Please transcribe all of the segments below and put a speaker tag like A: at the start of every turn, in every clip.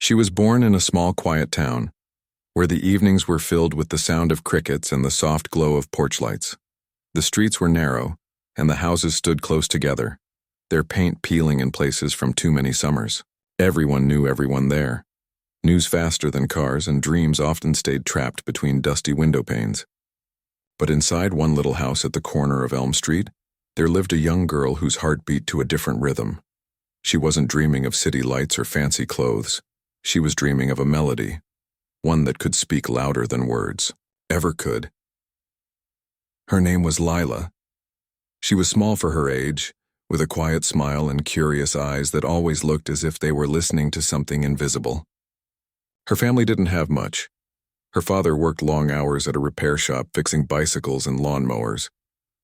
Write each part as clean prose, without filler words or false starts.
A: She was born in a small, quiet town, where the evenings were filled with the sound of crickets and the soft glow of porch lights. The streets were narrow, and the houses stood close together, their paint peeling in places from too many summers. Everyone knew everyone there. News faster than cars, and dreams often stayed trapped between dusty window panes. But inside one little house at the corner of Elm Street, there lived a young girl whose heart beat to a different rhythm. She wasn't dreaming of city lights or fancy clothes. She was dreaming of a melody, one that could speak louder than words ever could. Her name was Lila. She was small for her age, with a quiet smile and curious eyes that always looked as if they were listening to something invisible. Her family didn't have much. Her father worked long hours at a repair shop fixing bicycles and lawnmowers.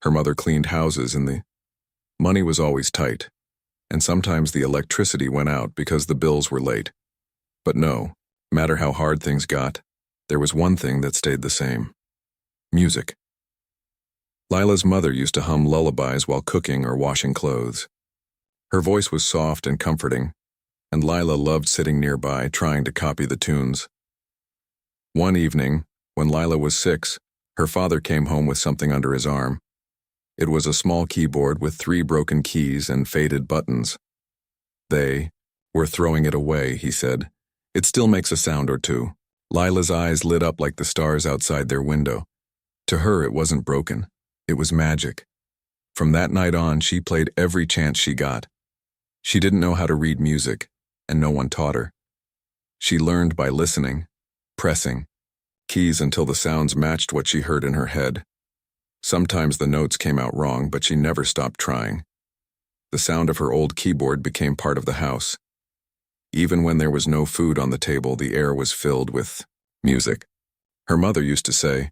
A: Her mother cleaned houses, and the money was always tight, and sometimes the electricity went out because the bills were late. But no matter how hard things got, there was one thing that stayed the same: music. Lila's mother used to hum lullabies while cooking or washing clothes. Her voice was soft and comforting, and Lila loved sitting nearby trying to copy the tunes. One evening, when Lila was 6, her father came home with something under his arm. It was a small keyboard with 3 broken keys and faded buttons. "We're throwing it away," he said. "It still makes a sound or two." Lila's eyes lit up like the stars outside their window. To her, it wasn't broken. It was magic. From that night on, she played every chance she got. She didn't know how to read music, and no one taught her. She learned by listening, pressing keys until the sounds matched what she heard in her head. Sometimes the notes came out wrong, but she never stopped trying. The sound of her old keyboard became part of the house. Even when there was no food on the table, the air was filled with music. Her mother used to say,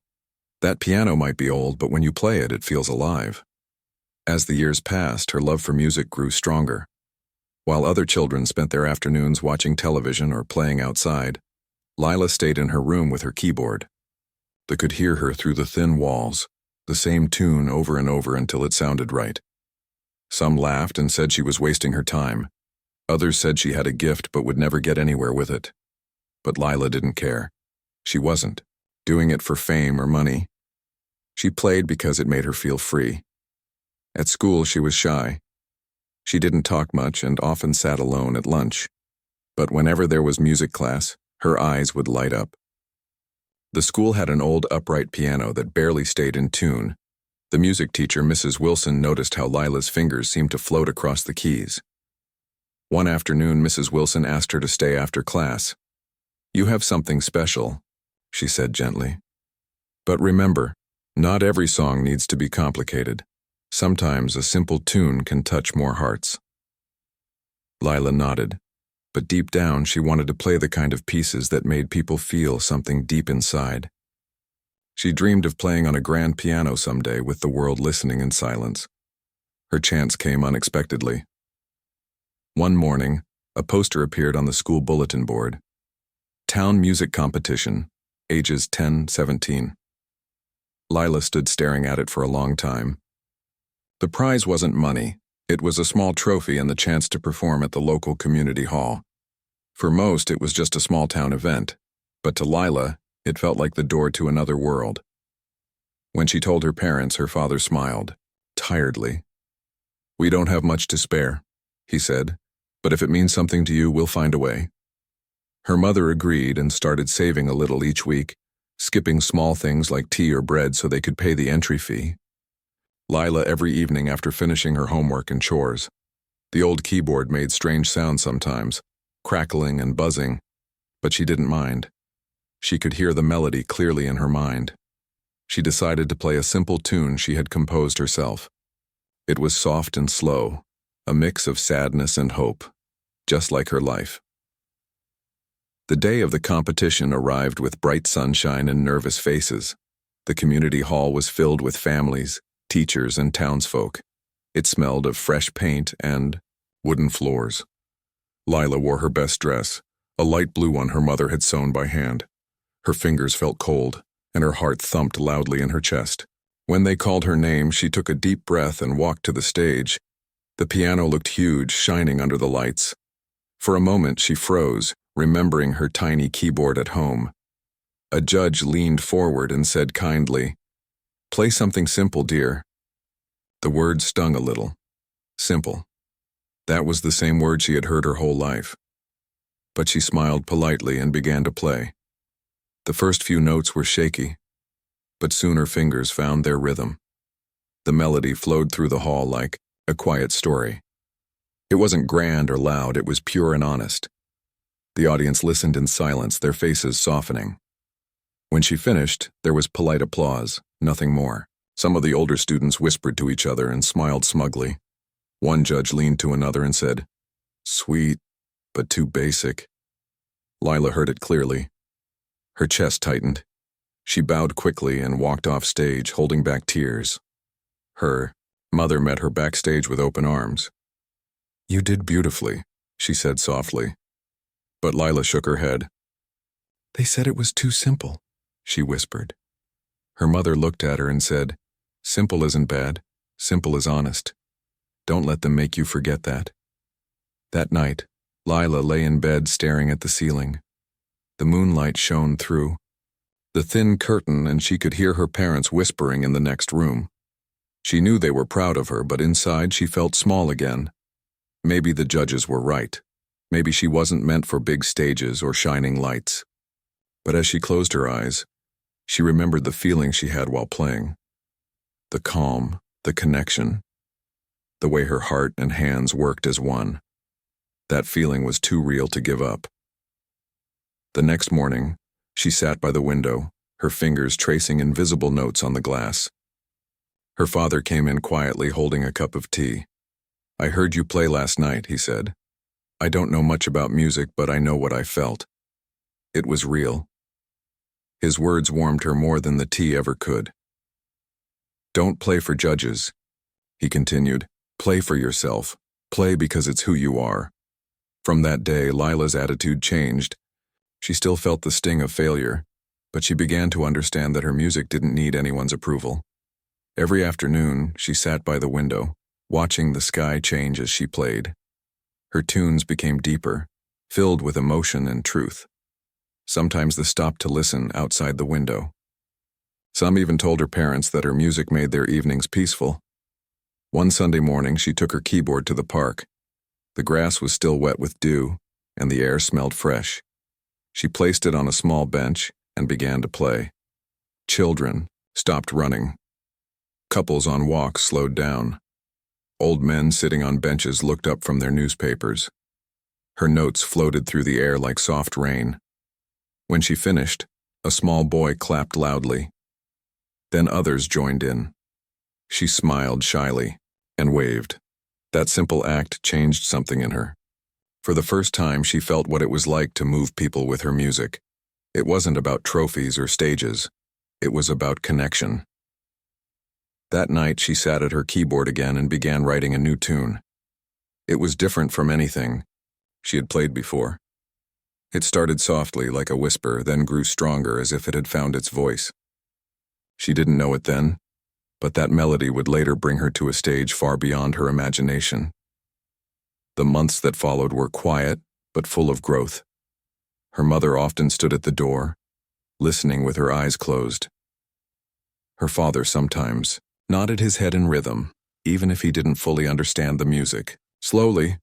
A: "That piano might be old, but when you play it, it feels alive." As the years passed, her love for music grew stronger. While other children spent their afternoons watching television or playing outside, Lila stayed in her room with her keyboard. They could hear her through the thin walls, the same tune over and over until it sounded right. Some laughed and said she was wasting her time. Others said she had a gift but would never get anywhere with it. But Lila didn't care. She wasn't doing it for fame or money. She played because it made her feel free. At school, she was shy. She didn't talk much and often sat alone at lunch. But whenever there was music class, her eyes would light up. The school had an old upright piano that barely stayed in tune. The music teacher, Mrs. Wilson, noticed how Lila's fingers seemed to float across the keys. One afternoon, Mrs. Wilson asked her to stay after class. "You have something special," she said gently. "But remember, not every song needs to be complicated. Sometimes a simple tune can touch more hearts." Lila nodded, but deep down she wanted to play the kind of pieces that made people feel something deep inside. She dreamed of playing on a grand piano someday with the world listening in silence. Her chance came unexpectedly. One morning, a poster appeared on the school bulletin board. Town Music Competition, ages 10-17. Lila stood staring at it for a long time. The prize wasn't money. It was a small trophy and the chance to perform at the local community hall. For most, it was just a small-town event, but to Lila, it felt like the door to another world. When she told her parents, her father smiled, tiredly. "We don't have much to spare," he said, "but if it means something to you, we'll find a way." Her mother agreed and started saving a little each week, skipping small things like tea or bread so they could pay the entry fee. Lila, every evening after finishing her homework and chores. The old keyboard made strange sounds sometimes, crackling and buzzing, but she didn't mind. She could hear the melody clearly in her mind. She decided to play a simple tune she had composed herself. It was soft and slow, a mix of sadness and hope, just like her life. The day of the competition arrived with bright sunshine and nervous faces. The community hall was filled with families, teachers, and townsfolk. It smelled of fresh paint and wooden floors. Lila wore her best dress, a light blue one her mother had sewn by hand. Her fingers felt cold, and her heart thumped loudly in her chest. When they called her name, she took a deep breath and walked to the stage. The piano looked huge, shining under the lights. For a moment, she froze, remembering her tiny keyboard at home. A judge leaned forward and said kindly, "Play something simple, dear." The word stung a little. Simple. That was the same word she had heard her whole life. But she smiled politely and began to play. The first few notes were shaky, but soon her fingers found their rhythm. The melody flowed through the hall like a quiet story. It wasn't grand or loud, it was pure and honest. The audience listened in silence, their faces softening. When she finished, there was polite applause, nothing more. Some of the older students whispered to each other and smiled smugly. One judge leaned to another and said, "Sweet, but too basic." Lila heard it clearly. Her chest tightened. She bowed quickly and walked off stage, holding back tears. Her mother met her backstage with open arms. "You did beautifully," she said softly. But Lila shook her head. "They said it was too simple," she whispered. Her mother looked at her and said, "Simple isn't bad. Simple is honest. Don't let them make you forget that." That night, Lila lay in bed staring at the ceiling. The moonlight shone through the thin curtain, and she could hear her parents whispering in the next room. She knew they were proud of her, but inside she felt small again. Maybe the judges were right. Maybe she wasn't meant for big stages or shining lights. But as she closed her eyes, she remembered the feeling she had while playing. The calm, the connection, the way her heart and hands worked as one. That feeling was too real to give up. The next morning, she sat by the window, her fingers tracing invisible notes on the glass. Her father came in quietly holding a cup of tea. "I heard you play last night," he said. "I don't know much about music, but I know what I felt. It was real." His words warmed her more than the tea ever could. "Don't play for judges," he continued. "Play for yourself. Play because it's who you are." From that day, Lila's attitude changed. She still felt the sting of failure, but she began to understand that her music didn't need anyone's approval. Every afternoon, she sat by the window, watching the sky change as she played. Her tunes became deeper, filled with emotion and truth. Sometimes they stopped to listen outside the window. Some even told her parents that her music made their evenings peaceful. One Sunday morning, she took her keyboard to the park. The grass was still wet with dew, and the air smelled fresh. She placed it on a small bench and began to play. Children stopped running. Couples on walks slowed down. Old men sitting on benches looked up from their newspapers. Her notes floated through the air like soft rain. When she finished, a small boy clapped loudly. Then others joined in. She smiled shyly and waved. That simple act changed something in her. For the first time, she felt what it was like to move people with her music. It wasn't about trophies or stages. It was about connection. That night, she sat at her keyboard again and began writing a new tune. It was different from anything she had played before. It started softly, like a whisper, then grew stronger as if it had found its voice. She didn't know it then, but that melody would later bring her to a stage far beyond her imagination. The months that followed were quiet, but full of growth. Her mother often stood at the door, listening with her eyes closed. Her father sometimes nodded his head in rhythm, even if he didn't fully understand the music. Slowly,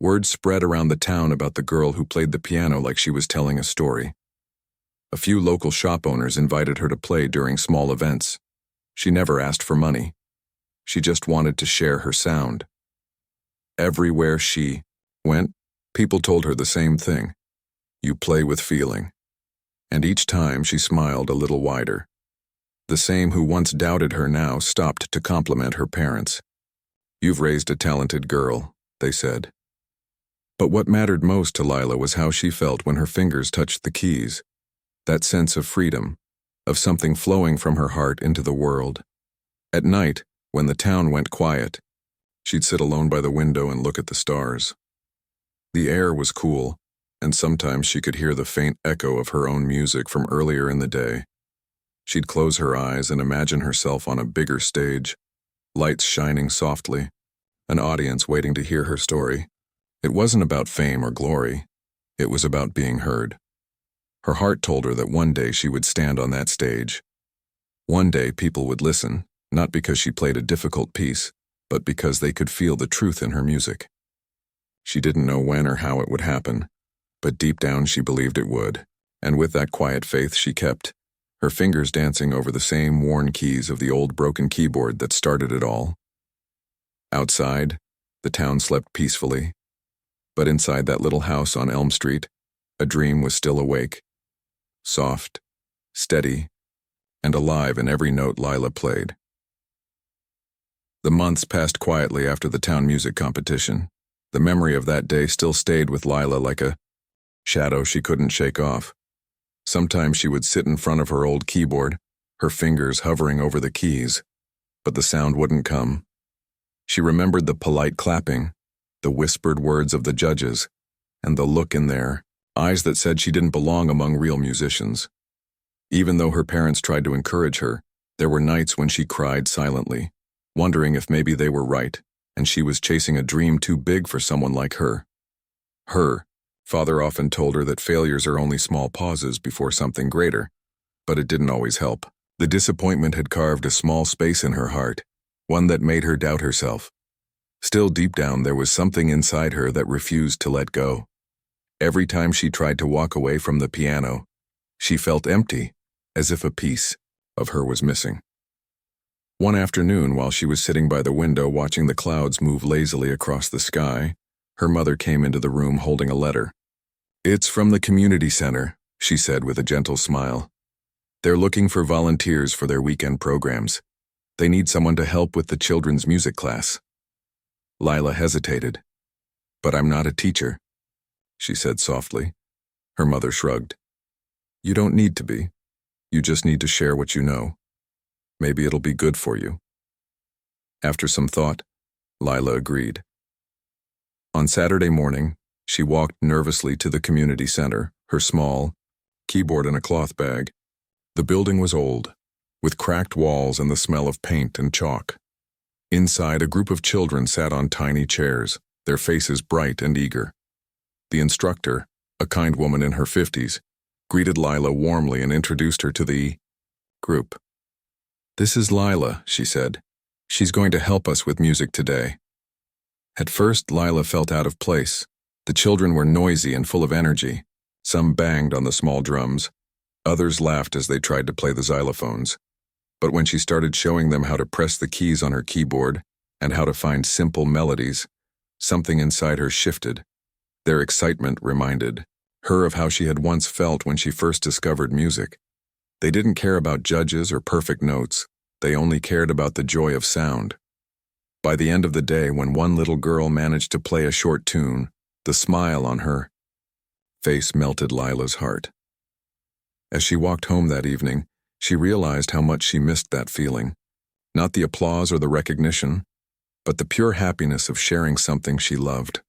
A: word spread around the town about the girl who played the piano like she was telling a story. A few local shop owners invited her to play during small events. She never asked for money. She just wanted to share her sound. Everywhere she went, people told her the same thing. You play with feeling. And each time she smiled a little wider. The same who once doubted her now stopped to compliment her parents. You've raised a talented girl, they said. But what mattered most to Lila was how she felt when her fingers touched the keys. That sense of freedom, of something flowing from her heart into the world. At night, when the town went quiet, she'd sit alone by the window and look at the stars. The air was cool, and sometimes she could hear the faint echo of her own music from earlier in the day. She'd close her eyes and imagine herself on a bigger stage, lights shining softly, an audience waiting to hear her story. It wasn't about fame or glory. It was about being heard. Her heart told her that one day she would stand on that stage. One day people would listen, not because she played a difficult piece, but because they could feel the truth in her music. She didn't know when or how it would happen, but deep down she believed it would, and with that quiet faith she kept, her fingers dancing over the same worn keys of the old broken keyboard that started it all. Outside, the town slept peacefully, but inside that little house on Elm Street, a dream was still awake, soft, steady, and alive in every note Lila played. The months passed quietly after the town music competition. The memory of that day still stayed with Lila like a shadow she couldn't shake off. Sometimes she would sit in front of her old keyboard, her fingers hovering over the keys, but the sound wouldn't come. She remembered the polite clapping, the whispered words of the judges, and the look in their eyes that said she didn't belong among real musicians. Even though her parents tried to encourage her, there were nights when she cried silently, wondering if maybe they were right, and she was chasing a dream too big for someone like her. Father often told her that failures are only small pauses before something greater, but it didn't always help. The disappointment had carved a small space in her heart, one that made her doubt herself. Still deep down there was something inside her that refused to let go. Every time she tried to walk away from the piano, she felt empty, as if a piece of her was missing. One afternoon, while she was sitting by the window watching the clouds move lazily across the sky, her mother came into the room holding a letter. "It's from the community center," she said with a gentle smile. "They're looking for volunteers for their weekend programs. They need someone to help with the children's music class." Lila hesitated. "But I'm not a teacher," she said softly. Her mother shrugged. "You don't need to be. You just need to share what you know. Maybe it'll be good for you." After some thought, Lila agreed. On Saturday morning, she walked nervously to the community center, her small keyboard in a cloth bag. The building was old, with cracked walls and the smell of paint and chalk. Inside, a group of children sat on tiny chairs, their faces bright and eager. The instructor, a kind woman in her 50s, greeted Lila warmly and introduced her to the group. "This is Lila," she said. "She's going to help us with music today." At first, Lila felt out of place. The children were noisy and full of energy. Some banged on the small drums. Others laughed as they tried to play the xylophones. But when she started showing them how to press the keys on her keyboard and how to find simple melodies, something inside her shifted. Their excitement reminded her of how she had once felt when she first discovered music. They didn't care about judges or perfect notes. They only cared about the joy of sound. By the end of the day, when one little girl managed to play a short tune, the smile on her face melted Lila's heart. As she walked home that evening, she realized how much she missed that feeling. Not the applause or the recognition, but the pure happiness of sharing something she loved.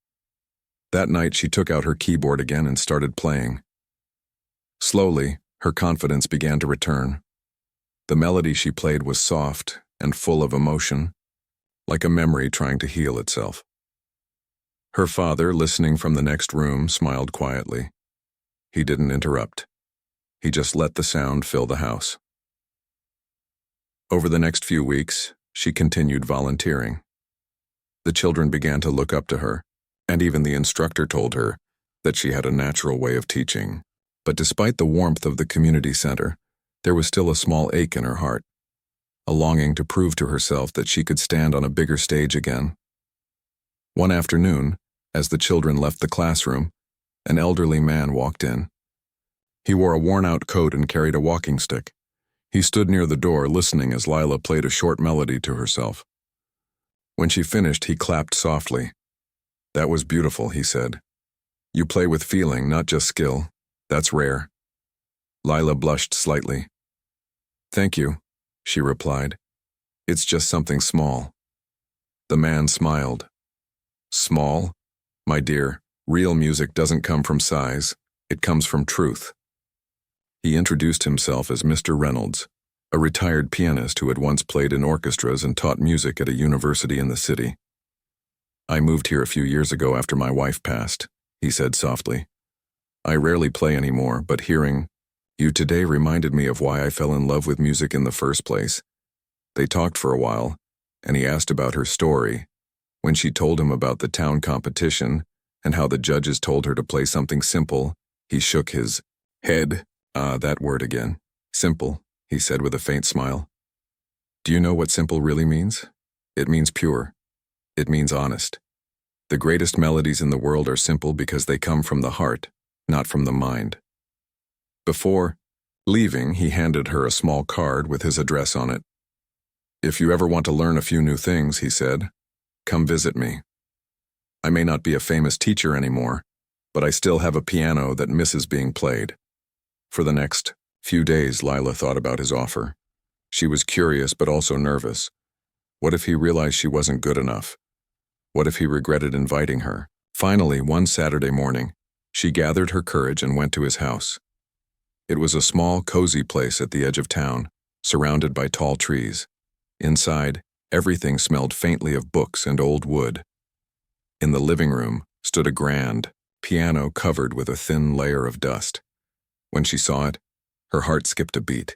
A: That night, she took out her keyboard again and started playing. Slowly, her confidence began to return. The melody she played was soft and full of emotion, like a memory trying to heal itself. Her father, listening from the next room, smiled quietly. He didn't interrupt. He just let the sound fill the house. Over the next few weeks, she continued volunteering. The children began to look up to her, and even the instructor told her that she had a natural way of teaching. But despite the warmth of the community center, there was still a small ache in her heart, a longing to prove to herself that she could stand on a bigger stage again. One afternoon, as the children left the classroom, an elderly man walked in. He wore a worn-out coat and carried a walking stick. He stood near the door, listening as Lila played a short melody to herself. When she finished, he clapped softly. "That was beautiful," he said. "You play with feeling, not just skill. That's rare." Lila blushed slightly. "Thank you," she replied. "It's just something small." The man smiled. "Small? My dear, real music doesn't come from size. It comes from truth." He introduced himself as Mr. Reynolds, a retired pianist who had once played in orchestras and taught music at a university in the city. "I moved here a few years ago after my wife passed," he said softly. I rarely play anymore, but hearing you today reminded me of why I fell in love with music in the first place. They talked for a while, and he asked about her story. When she told him about the town competition and how the judges told her to play something simple, he shook his head. That word again. Simple, he said with a faint smile. Do you know what simple really means? It means pure. It means honest. The greatest melodies in the world are simple because they come from the heart, not from the mind. Before leaving, he handed her a small card with his address on it. If you ever want to learn a few new things, he said, come visit me. I may not be a famous teacher anymore, but I still have a piano that misses being played. For the next few days, Lila thought about his offer. She was curious but also nervous. What if he realized she wasn't good enough? What if he regretted inviting her? Finally, one Saturday morning, she gathered her courage and went to his house. It was a small, cozy place at the edge of town, surrounded by tall trees. Inside, everything smelled faintly of books and old wood. In the living room stood a grand piano covered with a thin layer of dust. When she saw it, her heart skipped a beat.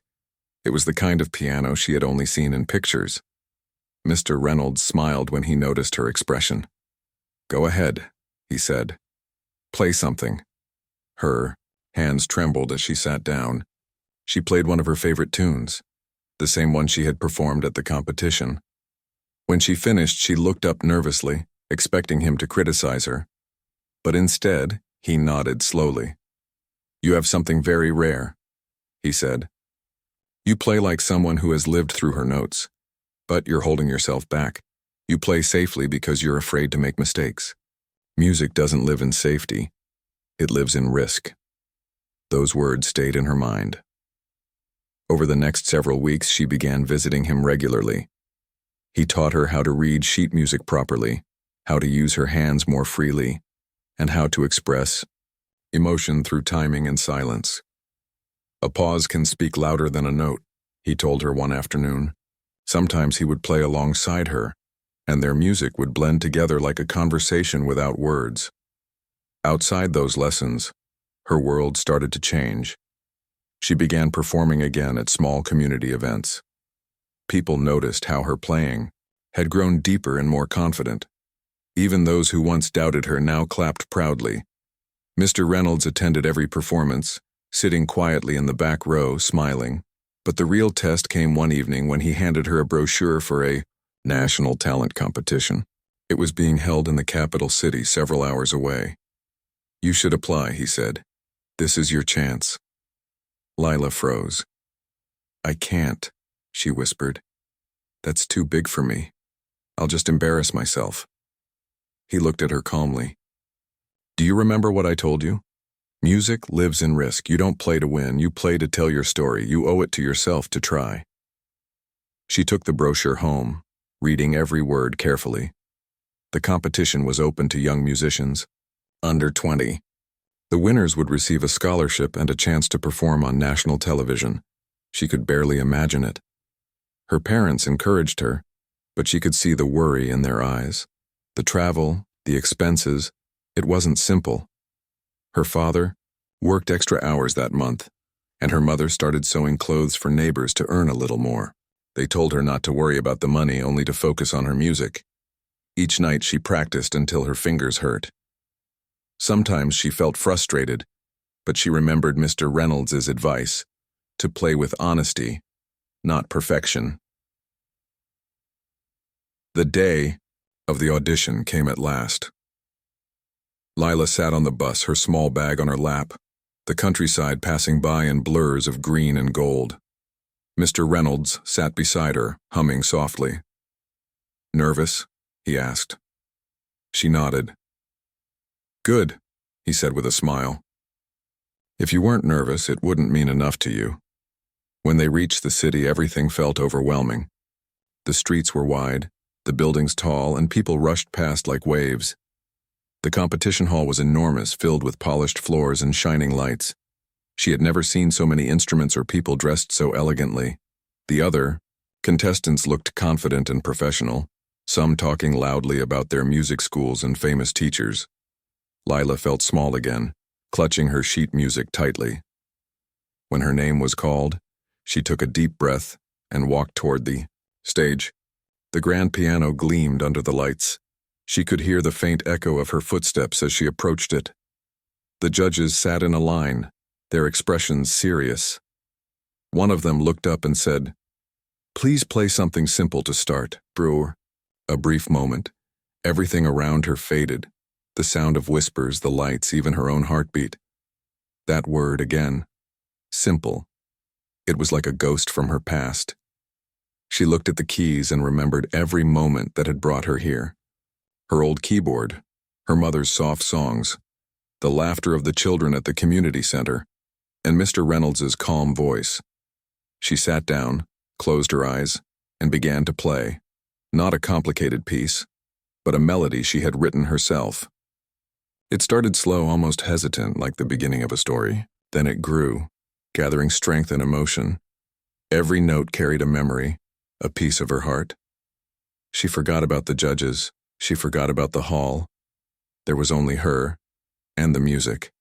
A: It was the kind of piano she had only seen in pictures. Mr. Reynolds smiled when he noticed her expression. Go ahead, he said. Play something. Her hands trembled as she sat down. She played one of her favorite tunes, the same one she had performed at the competition. When she finished, she looked up nervously, expecting him to criticize her. But instead, he nodded slowly. You have something very rare, he said. You play like someone who has lived through her notes, but you're holding yourself back. You play safely because you're afraid to make mistakes. Music doesn't live in safety. It lives in risk. Those words stayed in her mind. Over the next several weeks, she began visiting him regularly. He taught her how to read sheet music properly, how to use her hands more freely, and how to express emotion through timing and silence. A pause can speak louder than a note, he told her one afternoon. Sometimes he would play alongside her, and their music would blend together like a conversation without words. Outside those lessons, her world started to change. She began performing again at small community events. People noticed how her playing had grown deeper and more confident. Even those who once doubted her now clapped proudly. Mr. Reynolds attended every performance, sitting quietly in the back row, smiling. But the real test came one evening when he handed her a brochure for a national talent competition. It was being held in the capital city several hours away. You should apply, he said. This is your chance. Lila froze. I can't, she whispered. That's too big for me. I'll just embarrass myself. He looked at her calmly. Do you remember what I told you? Music lives in risk. You don't play to win. You play to tell your story. You owe it to yourself to try. She took the brochure home, reading every word carefully. The competition was open to young musicians, under 20. The winners would receive a scholarship and a chance to perform on national television. She could barely imagine it. Her parents encouraged her, but she could see the worry in their eyes. The travel, the expenses, it wasn't simple. Her father worked extra hours that month, and her mother started sewing clothes for neighbors to earn a little more. They told her not to worry about the money, only to focus on her music. Each night she practiced until her fingers hurt. Sometimes she felt frustrated, but she remembered Mr. Reynolds' advice, to play with honesty, not perfection. The day of the audition came at last. Lila sat on the bus, her small bag on her lap, the countryside passing by in blurs of green and gold. Mr. Reynolds sat beside her, humming softly. Nervous? He asked. She nodded. Good, he said with a smile. If you weren't nervous, it wouldn't mean enough to you. When they reached the city, everything felt overwhelming. The streets were wide, the buildings tall, and people rushed past like waves. The competition hall was enormous, filled with polished floors and shining lights. She had never seen so many instruments or people dressed so elegantly. The other contestants looked confident and professional, some talking loudly about their music schools and famous teachers. Lila felt small again, clutching her sheet music tightly. When her name was called, she took a deep breath and walked toward the stage. The grand piano gleamed under the lights. She could hear the faint echo of her footsteps as she approached it. The judges sat in a line, their expressions serious. One of them looked up and said, "Please play something simple to start, Brewer." A brief moment. Everything around her faded. The sound of whispers, the lights, even her own heartbeat. That word again. Simple. It was like a ghost from her past. She looked at the keys and remembered every moment that had brought her here. Her old keyboard, her mother's soft songs, the laughter of the children at the community center, and Mr. Reynolds's calm voice. She sat down, closed her eyes, and began to play. Not a complicated piece, but a melody she had written herself. It started slow, almost hesitant, like the beginning of a story. Then it grew, gathering strength and emotion. Every note carried a memory, a piece of her heart. She forgot about the judges. She forgot about the hall. There was only her and the music.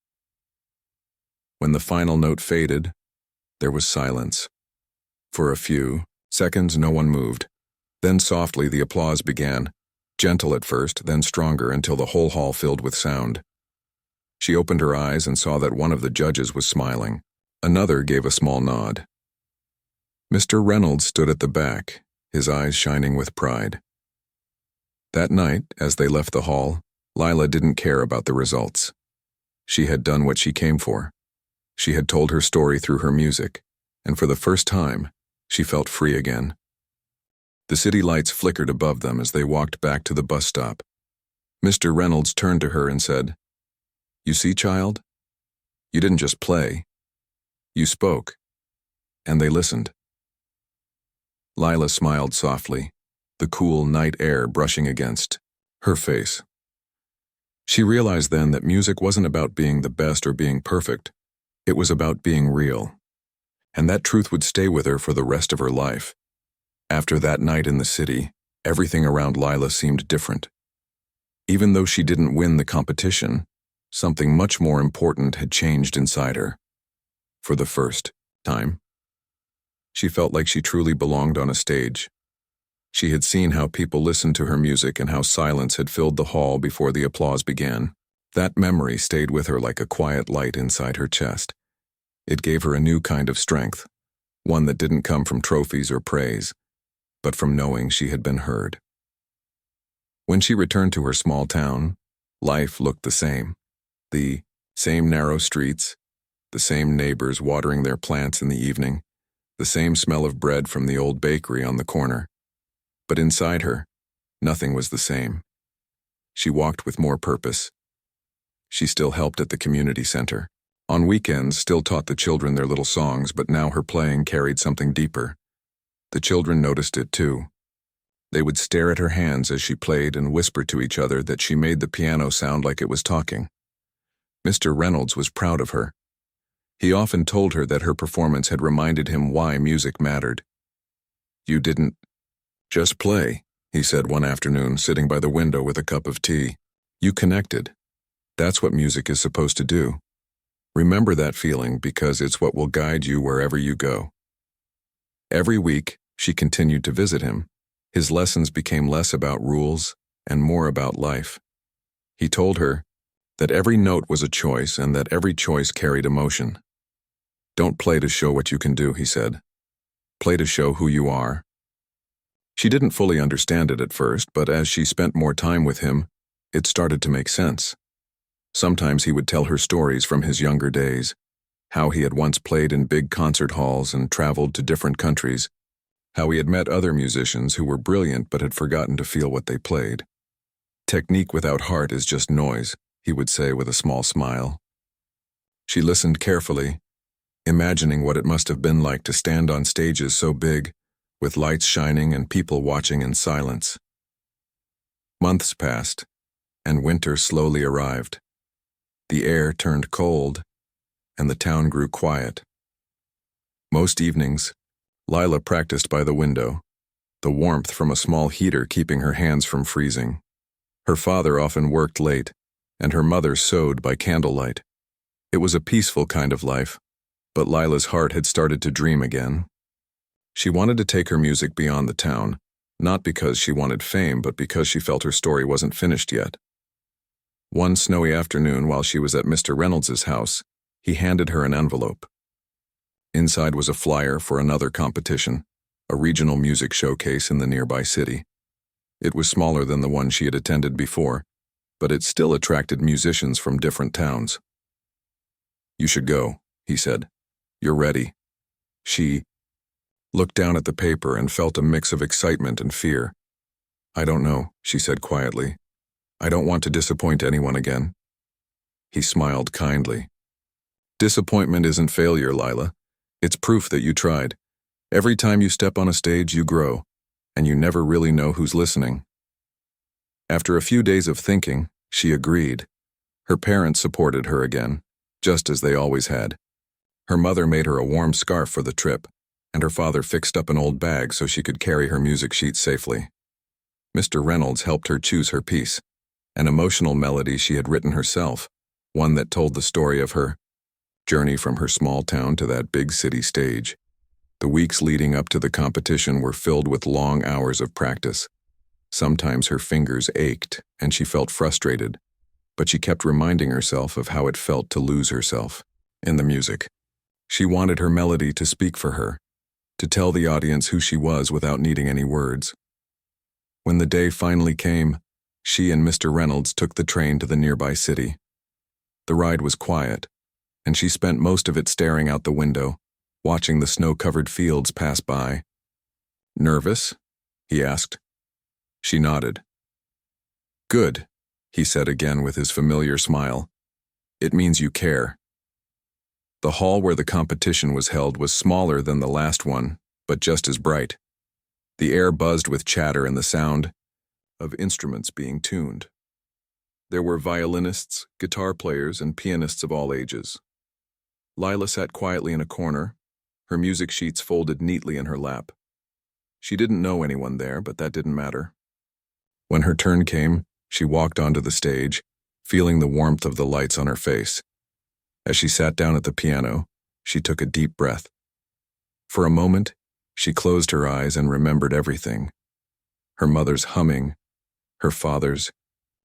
A: When the final note faded, there was silence. For a few seconds, no one moved. Then softly the applause began, gentle at first, then stronger until the whole hall filled with sound. She opened her eyes and saw that one of the judges was smiling. Another gave a small nod. Mr. Reynolds stood at the back, his eyes shining with pride. That night, as they left the hall, Lila didn't care about the results. She had done what she came for. She had told her story through her music, and for the first time, she felt free again. The city lights flickered above them as they walked back to the bus stop. Mr. Reynolds turned to her and said, "You see, child? You didn't just play. You spoke." And they listened. Lila smiled softly, the cool night air brushing against her face. She realized then that music wasn't about being the best or being perfect. It was about being real. And that truth would stay with her for the rest of her life. After that night in the city, everything around Lila seemed different. Even though she didn't win the competition, something much more important had changed inside her. For the first time, she felt like she truly belonged on a stage. She had seen how people listened to her music and how silence had filled the hall before the applause began. That memory stayed with her like a quiet light inside her chest. It gave her a new kind of strength, one that didn't come from trophies or praise, but from knowing she had been heard. When she returned to her small town, life looked the same. The same narrow streets, the same neighbors watering their plants in the evening, the same smell of bread from the old bakery on the corner. But inside her, nothing was the same. She walked with more purpose. She still helped at the community center. On weekends, still taught the children their little songs, but now her playing carried something deeper. The children noticed it too. They would stare at her hands as she played and whisper to each other that she made the piano sound like it was talking. Mr. Reynolds was proud of her. He often told her that her performance had reminded him why music mattered. "You didn't just play," he said one afternoon, sitting by the window with a cup of tea. "You connected. That's what music is supposed to do. Remember that feeling because it's what will guide you wherever you go." Every week, she continued to visit him. His lessons became less about rules and more about life. He told her that every note was a choice and that every choice carried emotion. "Don't play to show what you can do," he said. "Play to show who you are." She didn't fully understand it at first, but as she spent more time with him, it started to make sense. Sometimes he would tell her stories from his younger days, how he had once played in big concert halls and traveled to different countries, how he had met other musicians who were brilliant but had forgotten to feel what they played. "Technique without heart is just noise," he would say with a small smile. She listened carefully, imagining what it must have been like to stand on stages so big, with lights shining and people watching in silence. Months passed, and winter slowly arrived. The air turned cold, and the town grew quiet. Most evenings, Lila practiced by the window, the warmth from a small heater keeping her hands from freezing. Her father often worked late, and her mother sewed by candlelight. It was a peaceful kind of life, but Lila's heart had started to dream again. She wanted to take her music beyond the town, not because she wanted fame, but because she felt her story wasn't finished yet. One snowy afternoon, while she was at Mr. Reynolds's house, he handed her an envelope. Inside was a flyer for another competition, a regional music showcase in the nearby city. It was smaller than the one she had attended before, but it still attracted musicians from different towns. "You should go," he said. "You're ready." She looked down at the paper and felt a mix of excitement and fear. "I don't know," she said quietly. "I don't want to disappoint anyone again." He smiled kindly. "Disappointment isn't failure, Lila. It's proof that you tried. Every time you step on a stage, you grow, and you never really know who's listening." After a few days of thinking, she agreed. Her parents supported her again, just as they always had. Her mother made her a warm scarf for the trip, and her father fixed up an old bag so she could carry her music sheet safely. Mr. Reynolds helped her choose her piece, an emotional melody she had written herself, one that told the story of her journey from her small town to that big city stage. The weeks leading up to the competition were filled with long hours of practice. Sometimes her fingers ached and she felt frustrated, but she kept reminding herself of how it felt to lose herself in the music. She wanted her melody to speak for her, to tell the audience who she was without needing any words. When the day finally came, she and Mr. Reynolds took the train to the nearby city. The ride was quiet, and she spent most of it staring out the window, watching the snow-covered fields pass by. "Nervous?" he asked. She nodded. "Good," he said again with his familiar smile. "It means you care." The hall where the competition was held was smaller than the last one, but just as bright. The air buzzed with chatter and the sound of instruments being tuned. There were violinists, guitar players, and pianists of all ages. Lila sat quietly in a corner, her music sheets folded neatly in her lap. She didn't know anyone there, but that didn't matter. When her turn came, she walked onto the stage, feeling the warmth of the lights on her face. As she sat down at the piano, she took a deep breath. For a moment, she closed her eyes and remembered everything. Her mother's humming, her father's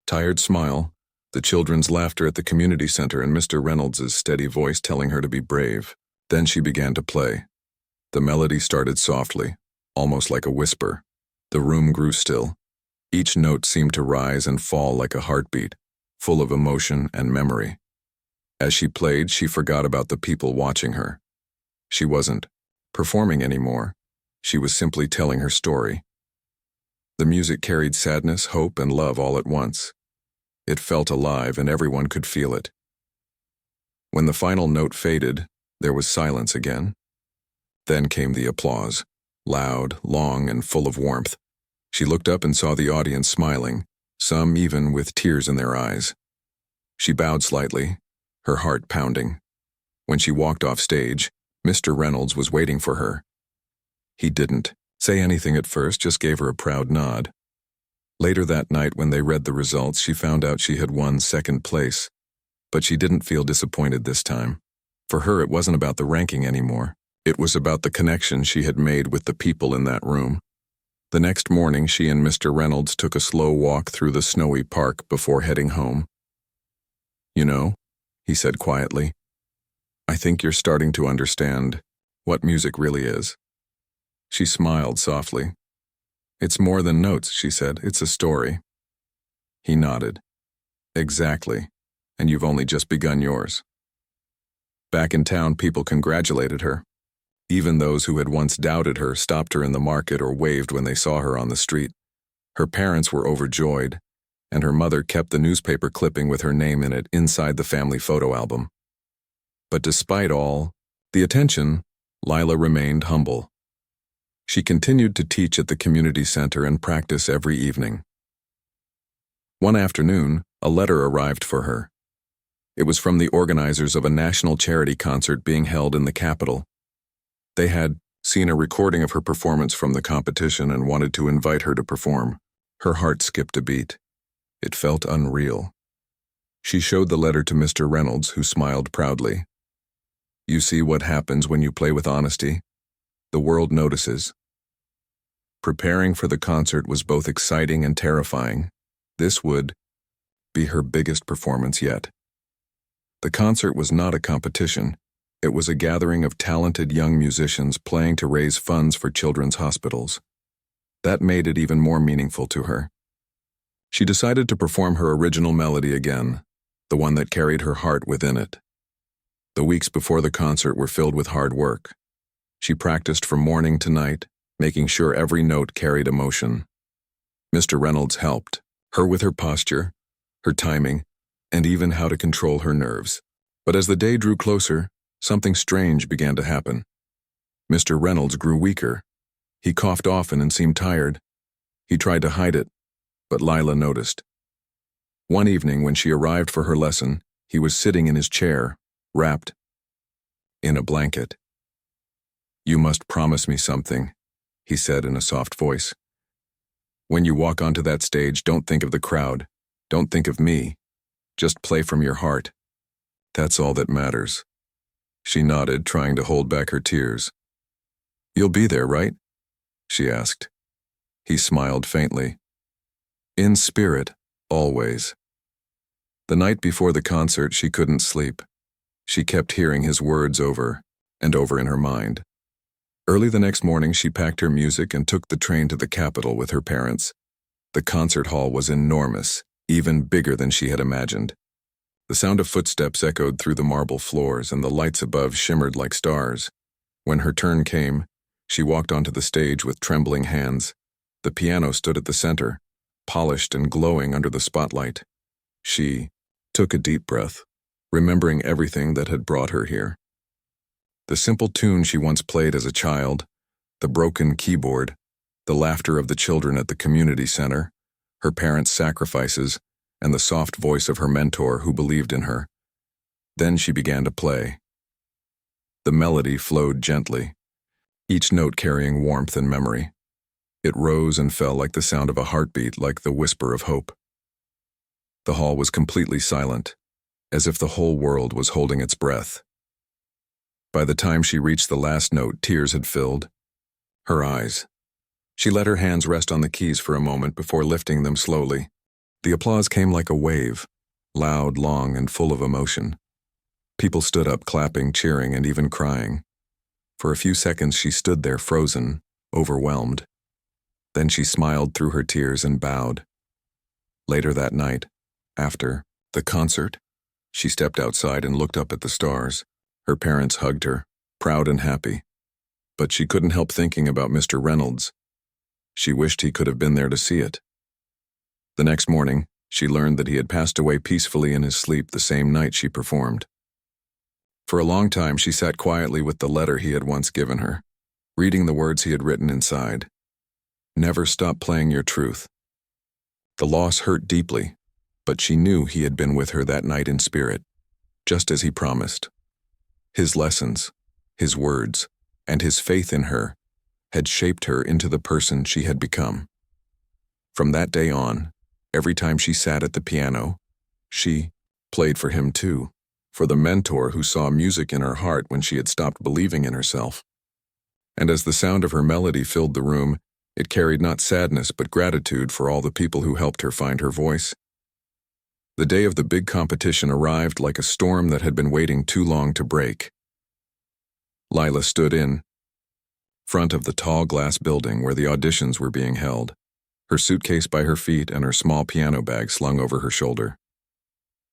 A: tired smile, the children's laughter at the community center, and Mr. Reynolds' steady voice telling her to be brave. Then she began to play. The melody started softly, almost like a whisper. The room grew still. Each note seemed to rise and fall like a heartbeat, full of emotion and memory. As she played, she forgot about the people watching her. She wasn't performing anymore. She was simply telling her story. The music carried sadness, hope, and love all at once. It felt alive, and everyone could feel it. When the final note faded, there was silence again. Then came the applause, loud, long, and full of warmth. She looked up and saw the audience smiling, some even with tears in their eyes. She bowed slightly, her heart pounding. When she walked off stage, Mr. Reynolds was waiting for her. He didn't say anything at first, just gave her a proud nod. Later that night, when they read the results, she found out she had won second place. But she didn't feel disappointed this time. For her, it wasn't about the ranking anymore. It was about the connection she had made with the people in that room. The next morning, she and Mr. Reynolds took a slow walk through the snowy park before heading home. "You know," he said quietly, "I think you're starting to understand what music really is." She smiled softly. "It's more than notes," she said. "It's a story." He nodded. "Exactly. And you've only just begun yours." Back in town, people congratulated her. Even those who had once doubted her stopped her in the market or waved when they saw her on the street. Her parents were overjoyed, and her mother kept the newspaper clipping with her name in it inside the family photo album. But despite all the attention, Lila remained humble. She continued to teach at the community center and practice every evening. One afternoon, a letter arrived for her. It was from the organizers of a national charity concert being held in the capital. They had seen a recording of her performance from the competition and wanted to invite her to perform. Her heart skipped a beat. It felt unreal. She showed the letter to Mr. Reynolds, who smiled proudly. "You see what happens when you play with honesty? The world notices." Preparing for the concert was both exciting and terrifying. This would be her biggest performance yet. The concert was not a competition. It was a gathering of talented young musicians playing to raise funds for children's hospitals. That made it even more meaningful to her. She decided to perform her original melody again, the one that carried her heart within it. The weeks before the concert were filled with hard work. She practiced from morning to night, making sure every note carried emotion. Mr. Reynolds helped her with her posture, her timing, and even how to control her nerves. But as the day drew closer, something strange began to happen. Mr. Reynolds grew weaker. He coughed often and seemed tired. He tried to hide it, but Lila noticed. One evening when she arrived for her lesson, he was sitting in his chair, wrapped in a blanket. "You must promise me something," he said in a soft voice. "When you walk onto that stage, don't think of the crowd. Don't think of me. Just play from your heart. That's all that matters." She nodded, trying to hold back her tears. "You'll be there, right?" she asked. He smiled faintly. "In spirit, always." The night before the concert, she couldn't sleep. She kept hearing his words over and over in her mind. Early the next morning, she packed her music and took the train to the capital with her parents. The concert hall was enormous, even bigger than she had imagined. The sound of footsteps echoed through the marble floors, and the lights above shimmered like stars. When her turn came, she walked onto the stage with trembling hands. The piano stood at the center, polished and glowing under the spotlight. She took a deep breath, remembering everything that had brought her here. The simple tune she once played as a child, the broken keyboard, the laughter of the children at the community center, her parents' sacrifices, and the soft voice of her mentor who believed in her. Then she began to play. The melody flowed gently, each note carrying warmth and memory. It rose and fell like the sound of a heartbeat, like the whisper of hope. The hall was completely silent, as if the whole world was holding its breath. By the time she reached the last note, tears had filled her eyes. She let her hands rest on the keys for a moment before lifting them slowly. The applause came like a wave, loud, long, and full of emotion. People stood up, clapping, cheering, and even crying. For a few seconds she stood there frozen, overwhelmed. Then she smiled through her tears and bowed. Later that night, after the concert, she stepped outside and looked up at the stars. Her parents hugged her, proud and happy. But she couldn't help thinking about Mr. Reynolds. She wished he could have been there to see it. The next morning, she learned that he had passed away peacefully in his sleep the same night she performed. For a long time, she sat quietly with the letter he had once given her, reading the words he had written inside. "Never stop playing your truth." The loss hurt deeply, but she knew he had been with her that night in spirit, just as he promised. His lessons, his words, and his faith in her had shaped her into the person she had become. From that day on, every time she sat at the piano, she played for him too, for the mentor who saw music in her heart when she had stopped believing in herself. And as the sound of her melody filled the room, it carried not sadness but gratitude for all the people who helped her find her voice. The day of the big competition arrived like a storm that had been waiting too long to break. Lila stood in front of the tall glass building where the auditions were being held, her suitcase by her feet and her small piano bag slung over her shoulder.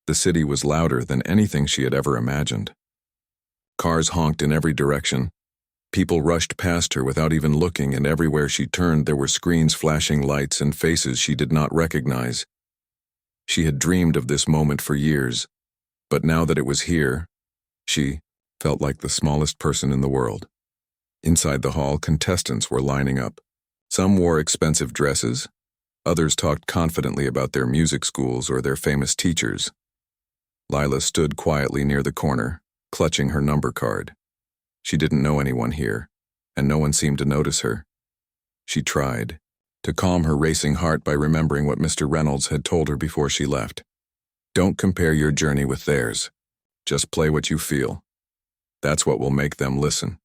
A: The city was louder than anything she had ever imagined. Cars honked in every direction. People rushed past her without even looking, and everywhere she turned there were screens flashing lights and faces she did not recognize. She had dreamed of this moment for years, but now that it was here, she felt like the smallest person in the world. Inside the hall, contestants were lining up. Some wore expensive dresses. Others talked confidently about their music schools or their famous teachers. Lila stood quietly near the corner, clutching her number card. She didn't know anyone here, and no one seemed to notice her. She tried to calm her racing heart by remembering what Mr. Reynolds had told her before she left. Don't compare your journey with theirs. Just play what you feel. That's what will make them listen.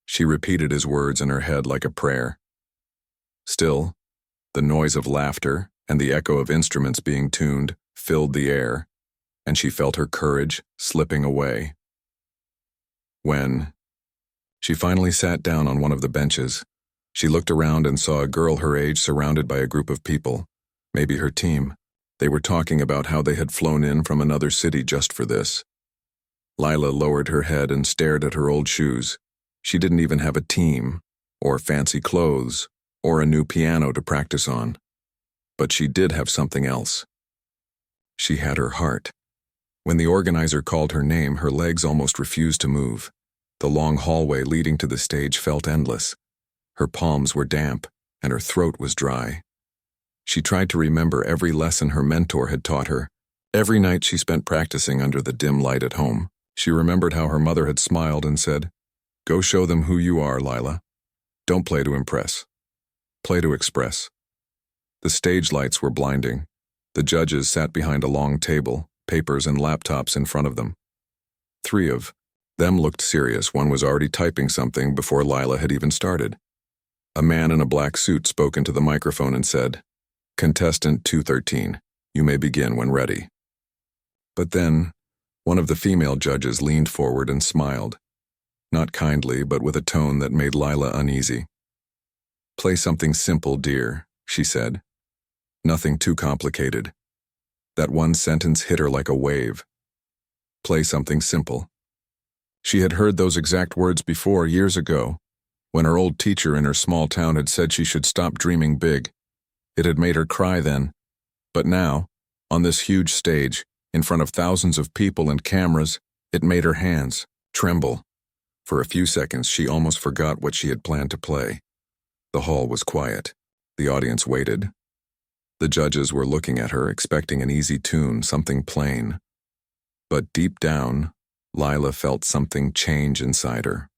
A: She repeated his words in her head like a prayer. Still, the noise of laughter and the echo of instruments being tuned filled the air, and she felt her courage slipping away. When she finally sat down on one of the benches, she looked around and saw a girl her age surrounded by a group of people, maybe her team. They were talking about how they had flown in from another city just for this. Lila lowered her head and stared at her old shoes. She didn't even have a team, or fancy clothes, or a new piano to practice on. But she did have something else. She had her heart. When the organizer called her name, her legs almost refused to move. The long hallway leading to the stage felt endless. Her palms were damp, and her throat was dry. She tried to remember every lesson her mentor had taught her. Every night she spent practicing under the dim light at home. She remembered how her mother had smiled and said, "Go show them who you are, Lila. Don't play to impress. Play to express." The stage lights were blinding. The judges sat behind a long table, papers and laptops in front of them. 3 of them looked serious. One was already typing something before Lila had even started. A man in a black suit spoke into the microphone and said, "Contestant 213, you may begin when ready." But then, one of the female judges leaned forward and smiled. Not kindly, but with a tone that made Lila uneasy. "Play something simple, dear," she said. "Nothing too complicated." That one sentence hit her like a wave. Play something simple. She had heard those exact words before, years ago, when her old teacher in her small town had said she should stop dreaming big. It had made her cry then. But now, on this huge stage, in front of thousands of people and cameras, it made her hands tremble. For a few seconds, she almost forgot what she had planned to play. The hall was quiet. The audience waited. The judges were looking at her, expecting an easy tune, something plain. But deep down, Lila felt something change inside her.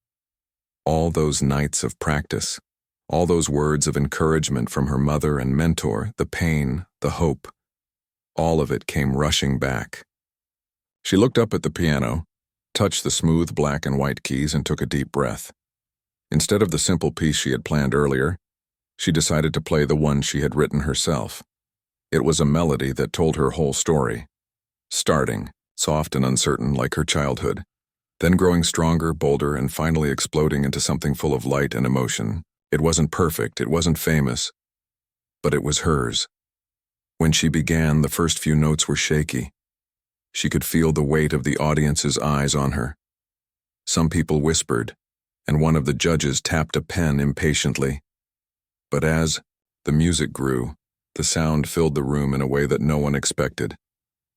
A: All those nights of practice, all those words of encouragement from her mother and mentor, the pain, the hope, all of it came rushing back. She looked up at the piano, touched the smooth black and white keys, and took a deep breath. Instead of the simple piece she had planned earlier, she decided to play the one she had written herself. It was a melody that told her whole story, starting, soft and uncertain like her childhood, then growing stronger, bolder, and finally exploding into something full of light and emotion. It wasn't perfect, it wasn't famous, but it was hers. When she began, the first few notes were shaky. She could feel the weight of the audience's eyes on her. Some people whispered, and one of the judges tapped a pen impatiently. But as the music grew, the sound filled the room in a way that no one expected.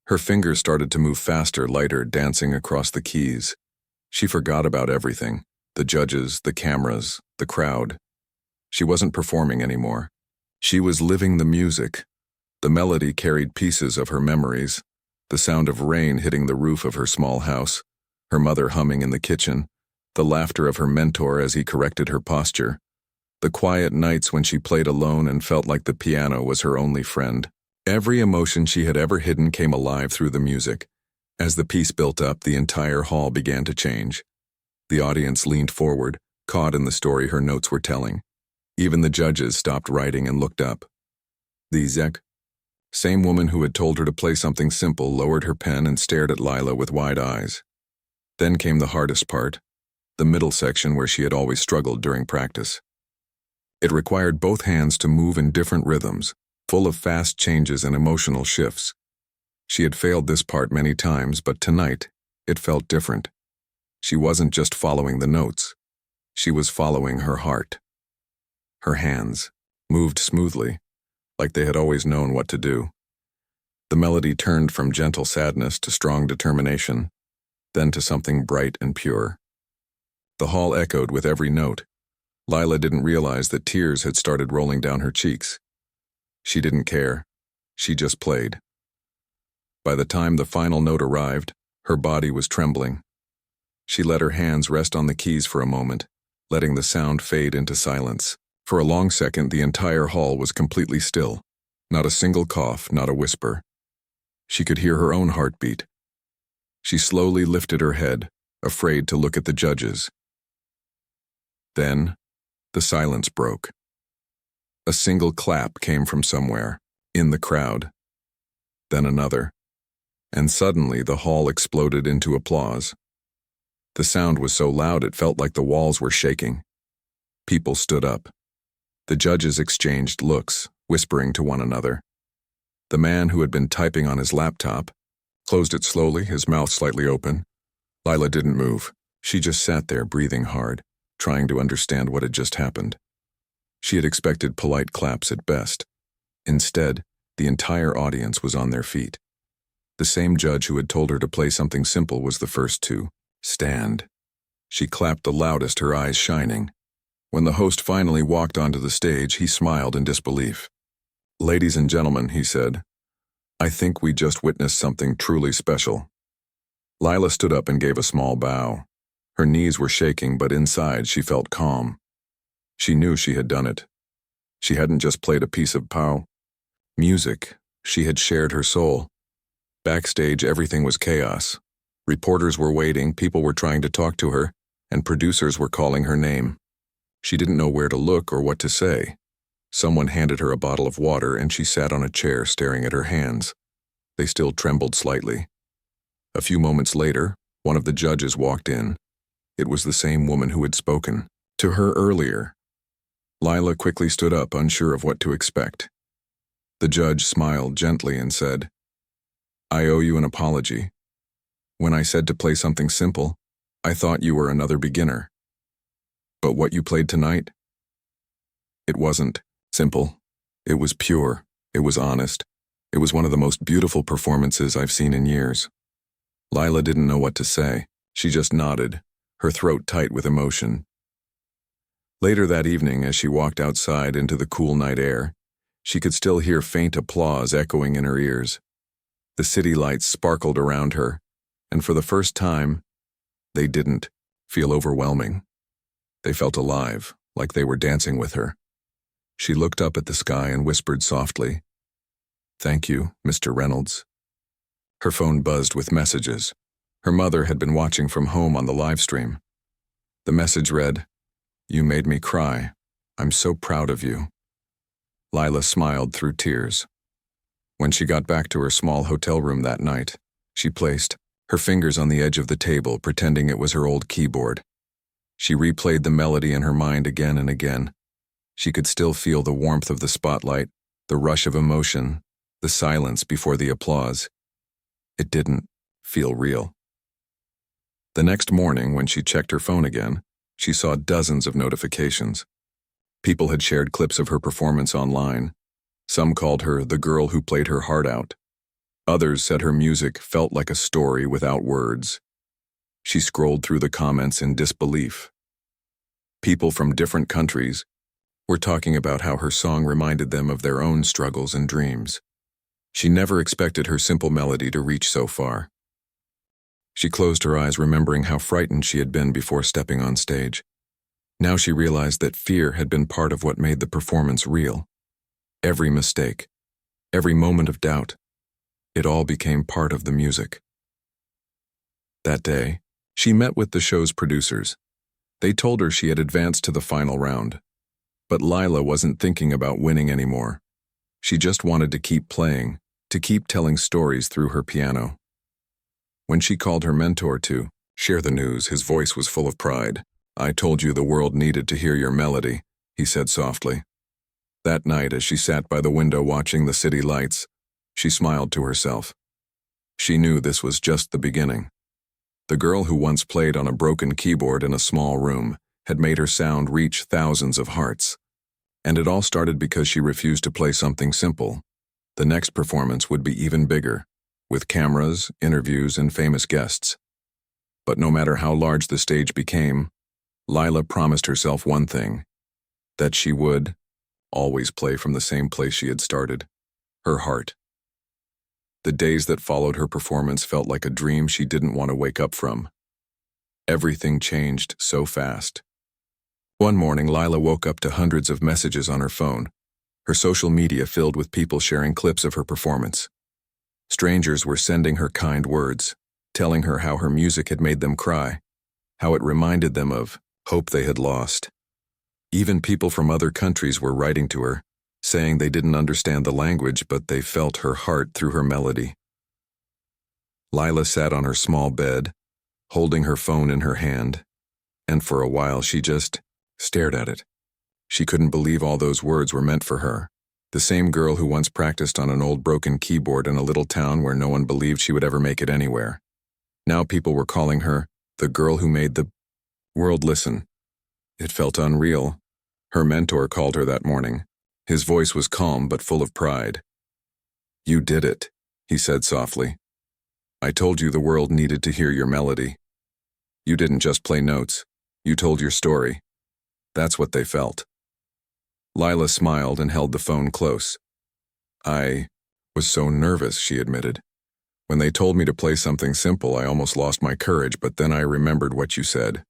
A: Her fingers started to move faster, lighter, dancing across the keys. She forgot about everything, the judges, the cameras, the crowd. She wasn't performing anymore. She was living the music. The melody carried pieces of her memories, the sound of rain hitting the roof of her small house, her mother humming in the kitchen, the laughter of her mentor as he corrected her posture, the quiet nights when she played alone and felt like the piano was her only friend. Every emotion she had ever hidden came alive through the music. As the piece built up, the entire hall began to change. The audience leaned forward, caught in the story her notes were telling. Even the judges stopped writing and looked up. The same woman who had told her to play something simple lowered her pen and stared at Lila with wide eyes. Then came the hardest part, the middle section where she had always struggled during practice. It required both hands to move in different rhythms, full of fast changes and emotional shifts. She had failed this part many times, but tonight, it felt different. She wasn't just following the notes. She was following her heart. Her hands moved smoothly, like they had always known what to do. The melody turned from gentle sadness to strong determination, then to something bright and pure. The hall echoed with every note. Lila didn't realize that tears had started rolling down her cheeks. She didn't care. She just played. By the time the final note arrived, her body was trembling. She let her hands rest on the keys for a moment, letting the sound fade into silence. For a long second, the entire hall was completely still. Not a single cough, not a whisper. She could hear her own heartbeat. She slowly lifted her head, afraid to look at the judges. Then, the silence broke. A single clap came from somewhere, in the crowd. Then another. And suddenly the hall exploded into applause. The sound was so loud it felt like the walls were shaking. People stood up. The judges exchanged looks, whispering to one another. The man who had been typing on his laptop closed it slowly, his mouth slightly open. Lila didn't move. She just sat there, breathing hard, trying to understand what had just happened. She had expected polite claps at best. Instead, the entire audience was on their feet. The same judge who had told her to play something simple was the first to stand. She clapped the loudest, her eyes shining. When the host finally walked onto the stage, he smiled in disbelief. "Ladies and gentlemen," he said, "I think we just witnessed something truly special." Lila stood up and gave a small bow. Her knees were shaking, but inside she felt calm. She knew she had done it. She hadn't just played a piece of music. She had shared her soul. Backstage, everything was chaos. Reporters were waiting, people were trying to talk to her, and producers were calling her name. She didn't know where to look or what to say. Someone handed her a bottle of water, and she sat on a chair staring at her hands. They still trembled slightly. A few moments later, one of the judges walked in. It was the same woman who had spoken to her earlier. Lila quickly stood up, unsure of what to expect. The judge smiled gently and said, "I owe you an apology. When I said to play something simple, I thought you were another beginner. But what you played tonight? It wasn't simple. It was pure. It was honest. It was one of the most beautiful performances I've seen in years." Lila didn't know what to say. She just nodded, her throat tight with emotion. Later that evening, as she walked outside into the cool night air, she could still hear faint applause echoing in her ears. The city lights sparkled around her, and for the first time, they didn't feel overwhelming. They felt alive, like they were dancing with her. She looked up at the sky and whispered softly, "Thank you, Mr. Reynolds." Her phone buzzed with messages. Her mother had been watching from home on the live stream. The message read, "You made me cry. I'm so proud of you." Lila smiled through tears. When she got back to her small hotel room that night, she placed her fingers on the edge of the table, pretending it was her old keyboard. She replayed the melody in her mind again and again. She could still feel the warmth of the spotlight, the rush of emotion, the silence before the applause. It didn't feel real. The next morning, when she checked her phone again, she saw dozens of notifications. People had shared clips of her performance online. Some called her the girl who played her heart out. Others said her music felt like a story without words. She scrolled through the comments in disbelief. People from different countries were talking about how her song reminded them of their own struggles and dreams. She never expected her simple melody to reach so far. She closed her eyes, remembering how frightened she had been before stepping on stage. Now she realized that fear had been part of what made the performance real. Every mistake, every moment of doubt, it all became part of the music. That day, she met with the show's producers. They told her she had advanced to the final round. But Lila wasn't thinking about winning anymore. She just wanted to keep playing, to keep telling stories through her piano. When she called her mentor to share the news, his voice was full of pride. "I told you the world needed to hear your melody," he said softly. That night, as she sat by the window watching the city lights, she smiled to herself. She knew this was just the beginning. The girl who once played on a broken keyboard in a small room had made her sound reach thousands of hearts. And it all started because she refused to play something simple. The next performance would be even bigger, with cameras, interviews, and famous guests. But no matter how large the stage became, Lila promised herself one thing, that she would always play from the same place she had started, her heart. The days that followed her performance felt like a dream she didn't want to wake up from. Everything changed so fast. One morning, Lila woke up to hundreds of messages on her phone, her social media filled with people sharing clips of her performance. Strangers were sending her kind words, telling her how her music had made them cry, how it reminded them of hope they had lost. Even people from other countries were writing to her, saying they didn't understand the language, but they felt her heart through her melody. Lila sat on her small bed, holding her phone in her hand, and for a while she just stared at it. She couldn't believe all those words were meant for her, the same girl who once practiced on an old broken keyboard in a little town where no one believed she would ever make it anywhere. Now people were calling her the girl who made the world listen. It felt unreal. Her mentor called her that morning. His voice was calm but full of pride. "You did it," he said softly. "I told you the world needed to hear your melody. You didn't just play notes. You told your story." That's what they felt. Lila smiled and held the phone close. "I was so nervous," she admitted. "When they told me to play something simple, I almost lost my courage, but then I remembered what you said."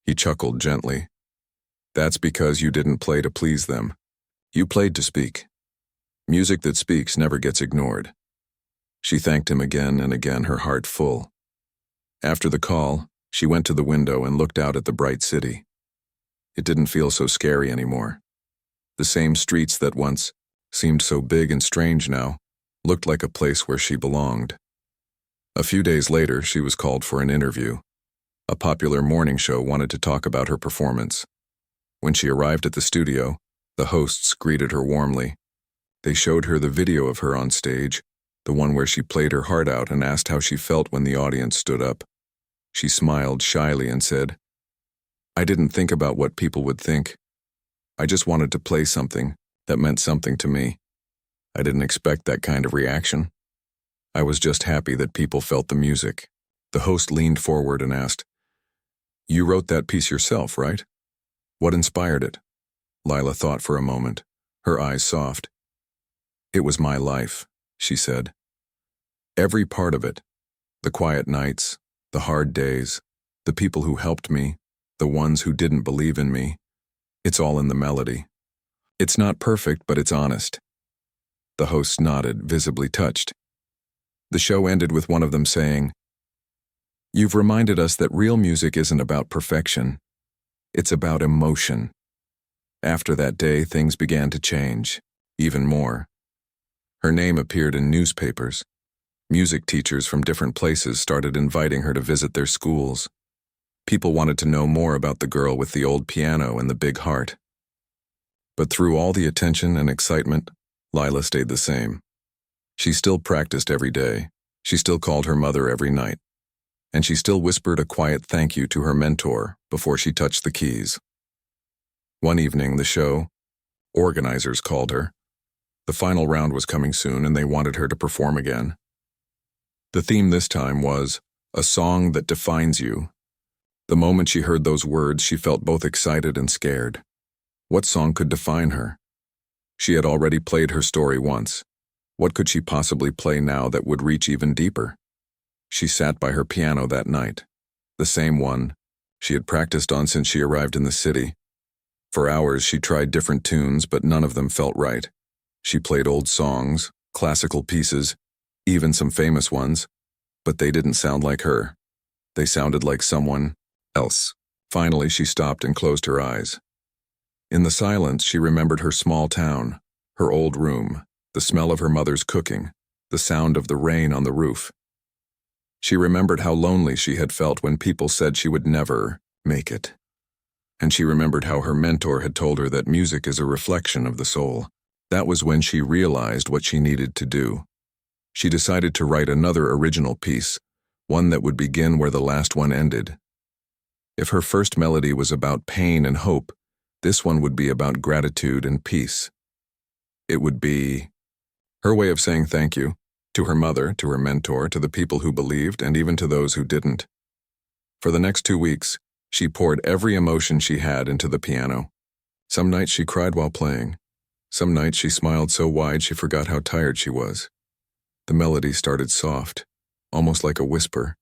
A: He chuckled gently. "That's because you didn't play to please them. You played to speak. Music that speaks never gets ignored." She thanked him again and again, her heart full. After the call, she went to the window and looked out at the bright city. It didn't feel so scary anymore. The same streets that once seemed so big and strange now looked like a place where she belonged. A few days later, she was called for an interview. A popular morning show wanted to talk about her performance. When she arrived at the studio, the hosts greeted her warmly. They showed her the video of her on stage, the one where she played her heart out, and asked how she felt when the audience stood up. She smiled shyly and said, "I didn't think about what people would think. I just wanted to play something that meant something to me. I didn't expect that kind of reaction. I was just happy that people felt the music." The host leaned forward and asked, "You wrote that piece yourself, right? What inspired it?" Lila thought for a moment, her eyes soft. "It was my life," she said. "Every part of it. The quiet nights, the hard days, the people who helped me, the ones who didn't believe in me. It's all in the melody. It's not perfect, but it's honest." The host nodded, visibly touched. The show ended with one of them saying, "You've reminded us that real music isn't about perfection. It's about emotion." After that day, things began to change, even more. Her name appeared in newspapers. Music teachers from different places started inviting her to visit their schools. People wanted to know more about the girl with the old piano and the big heart. But through all the attention and excitement, Lila stayed the same. She still practiced every day. She still called her mother every night. And she still whispered a quiet thank you to her mentor before she touched the keys. One evening, the show organizers called her. The final round was coming soon, and they wanted her to perform again. The theme this time was "A Song That Defines You." The moment she heard those words, she felt both excited and scared. What song could define her? She had already played her story once. What could she possibly play now that would reach even deeper? She sat by her piano that night, the same one she had practiced on since she arrived in the city. For hours she tried different tunes, but none of them felt right. She played old songs, classical pieces, even some famous ones, but they didn't sound like her. They sounded like someone else. Finally, she stopped and closed her eyes. In the silence, she remembered her small town, her old room, the smell of her mother's cooking, the sound of the rain on the roof. She remembered how lonely she had felt when people said she would never make it. And she remembered how her mentor had told her that music is a reflection of the soul. That was when she realized what she needed to do. She decided to write another original piece, one that would begin where the last one ended. If her first melody was about pain and hope, this one would be about gratitude and peace. It would be her way of saying thank you, to her mother, to her mentor, to the people who believed, and even to those who didn't. For the next 2 weeks, she poured every emotion she had into the piano. Some nights she cried while playing. Some nights she smiled so wide she forgot how tired she was. The melody started soft, almost like a whisper.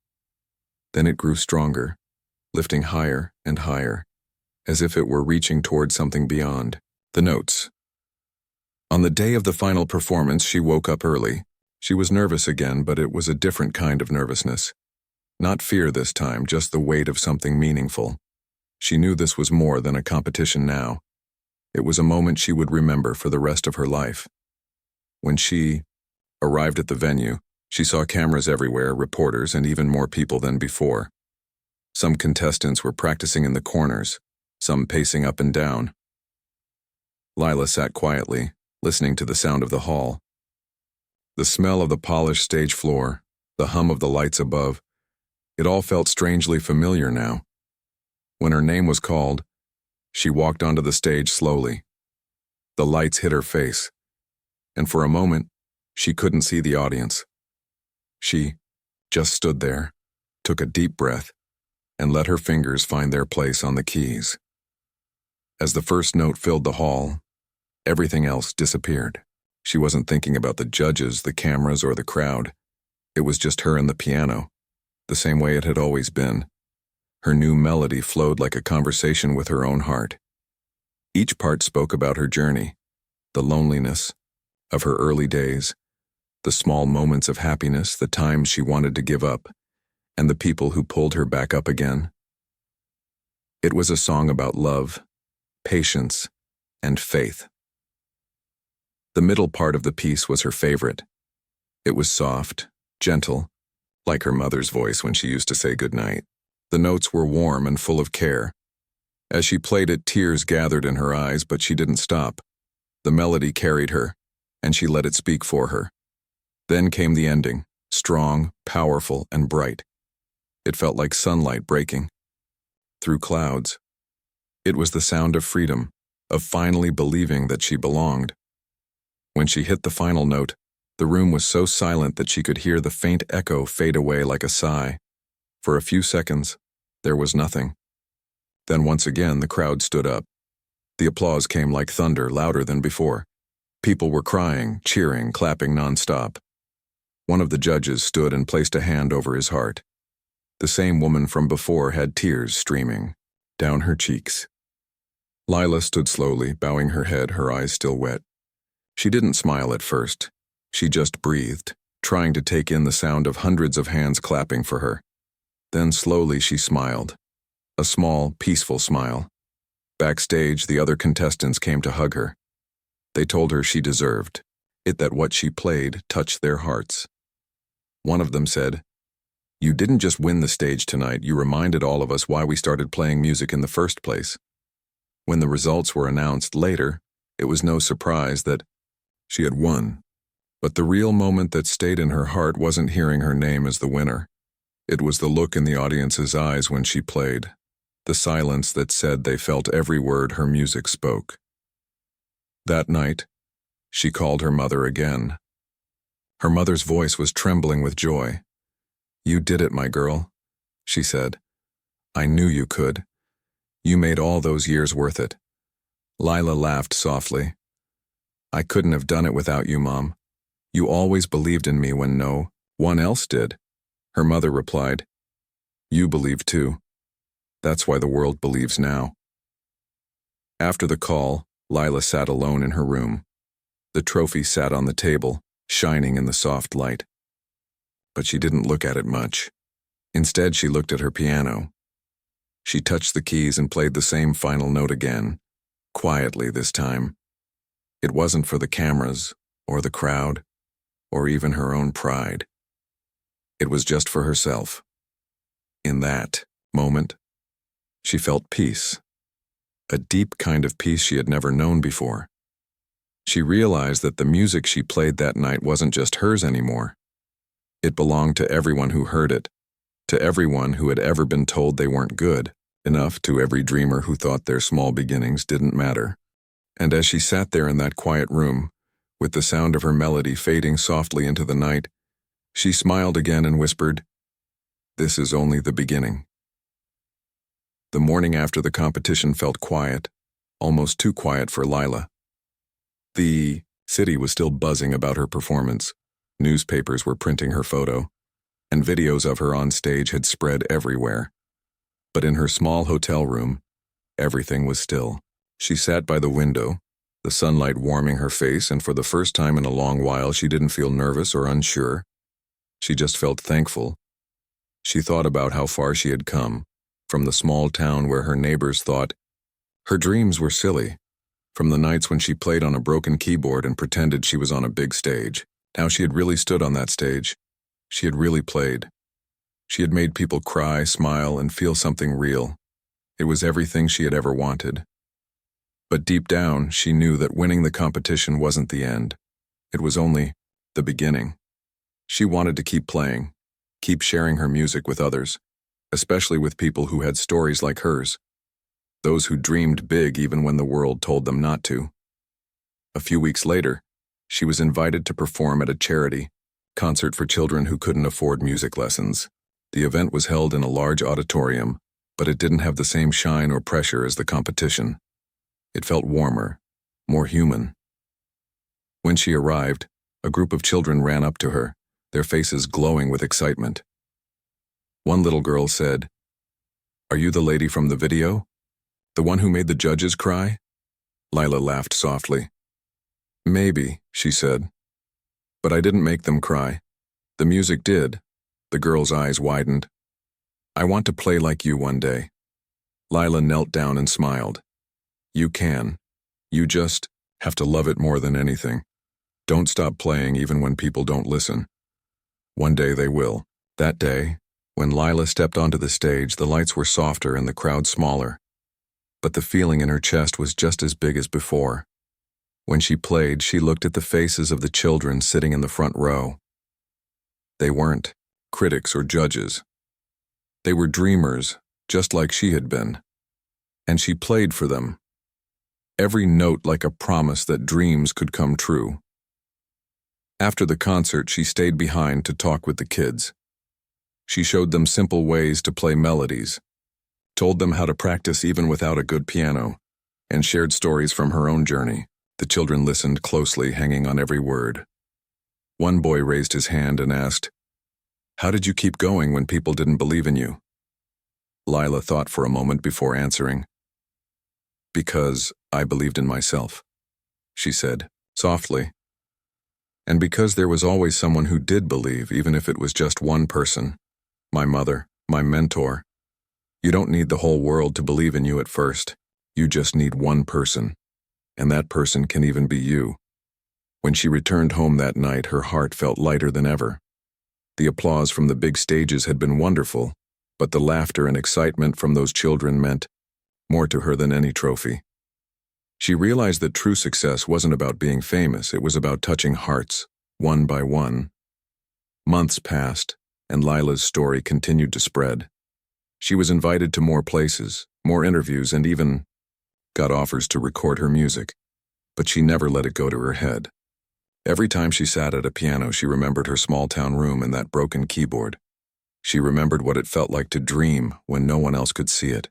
A: Then it grew stronger, lifting higher and higher, as if it were reaching toward something beyond. The notes. On the day of the final performance, she woke up early, She was nervous again, but it was a different kind of nervousness. Not fear this time, just the weight of something meaningful. She knew this was more than a competition now. It was a moment she would remember for the rest of her life. When she arrived at the venue, she saw cameras everywhere, reporters, and even more people than before. Some contestants were practicing in the corners, some pacing up and down. Lila sat quietly, listening to the sound of the hall. The smell of the polished stage floor, the hum of the lights above, it all felt strangely familiar now. When her name was called, she walked onto the stage slowly. The lights hit her face, and for a moment, she couldn't see the audience. She just stood there, took a deep breath, and let her fingers find their place on the keys. As the first note filled the hall, everything else disappeared. She wasn't thinking about the judges, the cameras, or the crowd. It was just her and the piano, the same way it had always been. Her new melody flowed like a conversation with her own heart. Each part spoke about her journey, the loneliness of her early days, the small moments of happiness, the times she wanted to give up, and the people who pulled her back up again. It was a song about love, patience, and faith. The middle part of the piece was her favorite. It was soft, gentle, like her mother's voice when she used to say goodnight. The notes were warm and full of care. As she played it, tears gathered in her eyes, but she didn't stop. The melody carried her, and she let it speak for her. Then came the ending, strong, powerful, and bright. It felt like sunlight breaking through clouds. It was the sound of freedom, of finally believing that she belonged. When she hit the final note, the room was so silent that she could hear the faint echo fade away like a sigh. For a few seconds, there was nothing. Then once again, the crowd stood up. The applause came like thunder, louder than before. People were crying, cheering, clapping nonstop. One of the judges stood and placed a hand over his heart. The same woman from before had tears streaming down her cheeks. Lila stood slowly, bowing her head, her eyes still wet. She didn't smile at first. She just breathed, trying to take in the sound of hundreds of hands clapping for her. Then slowly she smiled. A small, peaceful smile. Backstage, the other contestants came to hug her. They told her she deserved it, that what she played touched their hearts. One of them said, "You didn't just win the stage tonight, you reminded all of us why we started playing music in the first place." When the results were announced later, it was no surprise that she had won. But the real moment that stayed in her heart wasn't hearing her name as the winner. It was the look in the audience's eyes when she played, the silence that said they felt every word her music spoke. That night, she called her mother again. Her mother's voice was trembling with joy. "You did it, my girl," she said. "I knew you could. You made all those years worth it." Lila laughed softly. "I couldn't have done it without you, Mom. You always believed in me when no one else did." Her mother replied, "You believe too. That's why the world believes now." After the call, Lila sat alone in her room. The trophy sat on the table, shining in the soft light. But she didn't look at it much. Instead, she looked at her piano. She touched the keys and played the same final note again, quietly this time. It wasn't for the cameras, or the crowd, or even her own pride. It was just for herself. In that moment, she felt peace, a deep kind of peace she had never known before. She realized that the music she played that night wasn't just hers anymore. It belonged to everyone who heard it, to everyone who had ever been told they weren't good enough, to every dreamer who thought their small beginnings didn't matter. And as she sat there in that quiet room, with the sound of her melody fading softly into the night, she smiled again and whispered, "This is only the beginning." The morning after the competition felt quiet, almost too quiet for Lila. The city was still buzzing about her performance. Newspapers were printing her photo, and videos of her on stage had spread everywhere. But in her small hotel room, everything was still. She sat by the window, the sunlight warming her face, and for the first time in a long while she didn't feel nervous or unsure. She just felt thankful. She thought about how far she had come, from the small town where her neighbors thought her dreams were silly, from the nights when she played on a broken keyboard and pretended she was on a big stage. Now she had really stood on that stage. She had really played. She had made people cry, smile, and feel something real. It was everything she had ever wanted. But deep down, she knew that winning the competition wasn't the end. It was only the beginning. She wanted to keep playing, keep sharing her music with others, especially with people who had stories like hers, those who dreamed big even when the world told them not to. A few weeks later, she was invited to perform at a charity concert for children who couldn't afford music lessons. The event was held in a large auditorium, but it didn't have the same shine or pressure as the competition. It felt warmer, more human. When she arrived, a group of children ran up to her, their faces glowing with excitement. One little girl said, "Are you the lady from the video? The one who made the judges cry?" Lila laughed softly. "Maybe," she said. "But I didn't make them cry. The music did." The girl's eyes widened. "I want to play like you one day." Lila knelt down and smiled. "You can. You just have to love it more than anything. Don't stop playing even when people don't listen. One day they will." That day, when Lila stepped onto the stage, the lights were softer and the crowd smaller. But the feeling in her chest was just as big as before. When she played, she looked at the faces of the children sitting in the front row. They weren't critics or judges. They were dreamers, just like she had been. And she played for them. Every note like a promise that dreams could come true. After the concert, she stayed behind to talk with the kids. She showed them simple ways to play melodies, told them how to practice even without a good piano, and shared stories from her own journey. The children listened closely, hanging on every word. One boy raised his hand and asked, "How did you keep going when people didn't believe in you?" Lila thought for a moment before answering. "Because I believed in myself," she said, softly. "And because there was always someone who did believe, even if it was just one person. My mother, my mentor. You don't need the whole world to believe in you at first. You just need one person. And that person can even be you." When she returned home that night, her heart felt lighter than ever. The applause from the big stages had been wonderful, but the laughter and excitement from those children meant more to her than any trophy. She realized that true success wasn't about being famous, it was about touching hearts, one by one. Months passed, and Lila's story continued to spread. She was invited to more places, more interviews, and even got offers to record her music. But she never let it go to her head. Every time she sat at a piano, she remembered her small-town room and that broken keyboard. She remembered what it felt like to dream when no one else could see it.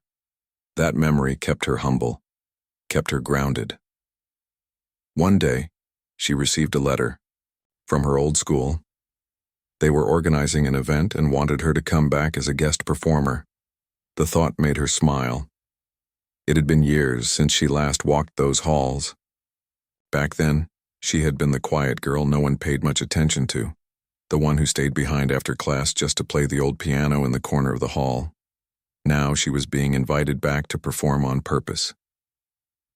A: That memory kept her humble, kept her grounded. One day, she received a letter from her old school. They were organizing an event and wanted her to come back as a guest performer. The thought made her smile. It had been years since she last walked those halls. Back then, she had been the quiet girl no one paid much attention to, the one who stayed behind after class just to play the old piano in the corner of the hall. Now she was being invited back to perform on purpose.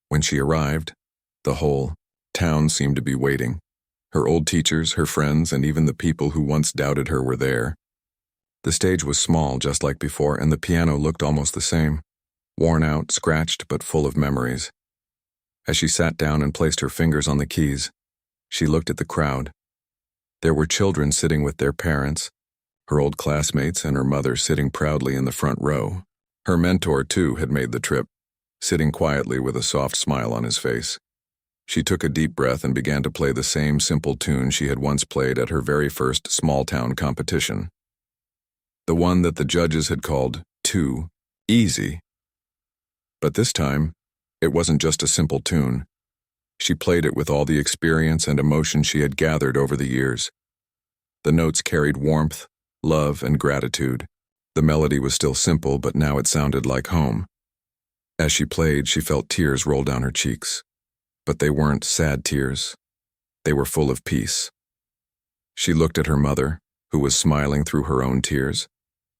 A: When she arrived, the whole town seemed to be waiting. Her old teachers, her friends, and even the people who once doubted her were there. The stage was small, just like before, and the piano looked almost the same, worn out, scratched, but full of memories. As she sat down and placed her fingers on the keys, she looked at the crowd. There were children sitting with their parents, her old classmates, and her mother sitting proudly in the front row. Her mentor, too, had made the trip, sitting quietly with a soft smile on his face. She took a deep breath and began to play the same simple tune she had once played at her very first small-town competition. The one that the judges had called too easy. But this time, it wasn't just a simple tune. She played it with all the experience and emotion she had gathered over the years. The notes carried warmth, love, and gratitude. The melody was still simple, but now it sounded like home. As she played, she felt tears roll down her cheeks. But they weren't sad tears. They were full of peace. She looked at her mother, who was smiling through her own tears,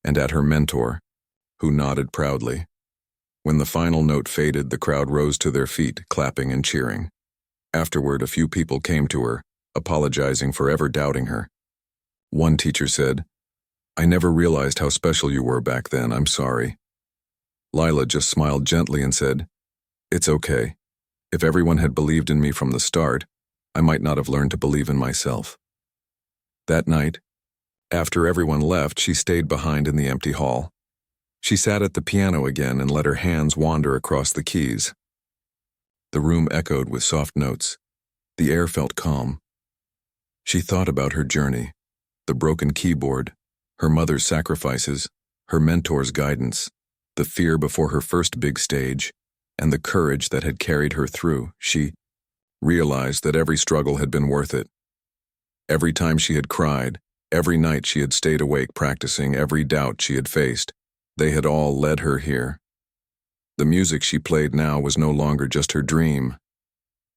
A: and at her mentor, who nodded proudly. When the final note faded, the crowd rose to their feet, clapping and cheering. Afterward, a few people came to her, apologizing for ever doubting her. One teacher said, "I never realized how special you were back then, I'm sorry." Lila just smiled gently and said, "It's okay. If everyone had believed in me from the start, I might not have learned to believe in myself." That night, after everyone left, she stayed behind in the empty hall. She sat at the piano again and let her hands wander across the keys. The room echoed with soft notes. The air felt calm. She thought about her journey, the broken keyboard, her mother's sacrifices, her mentor's guidance, the fear before her first big stage, and the courage that had carried her through. She realized that every struggle had been worth it. Every time she had cried, every night she had stayed awake practicing, every doubt she had faced, they had all led her here. The music she played now was no longer just her dream.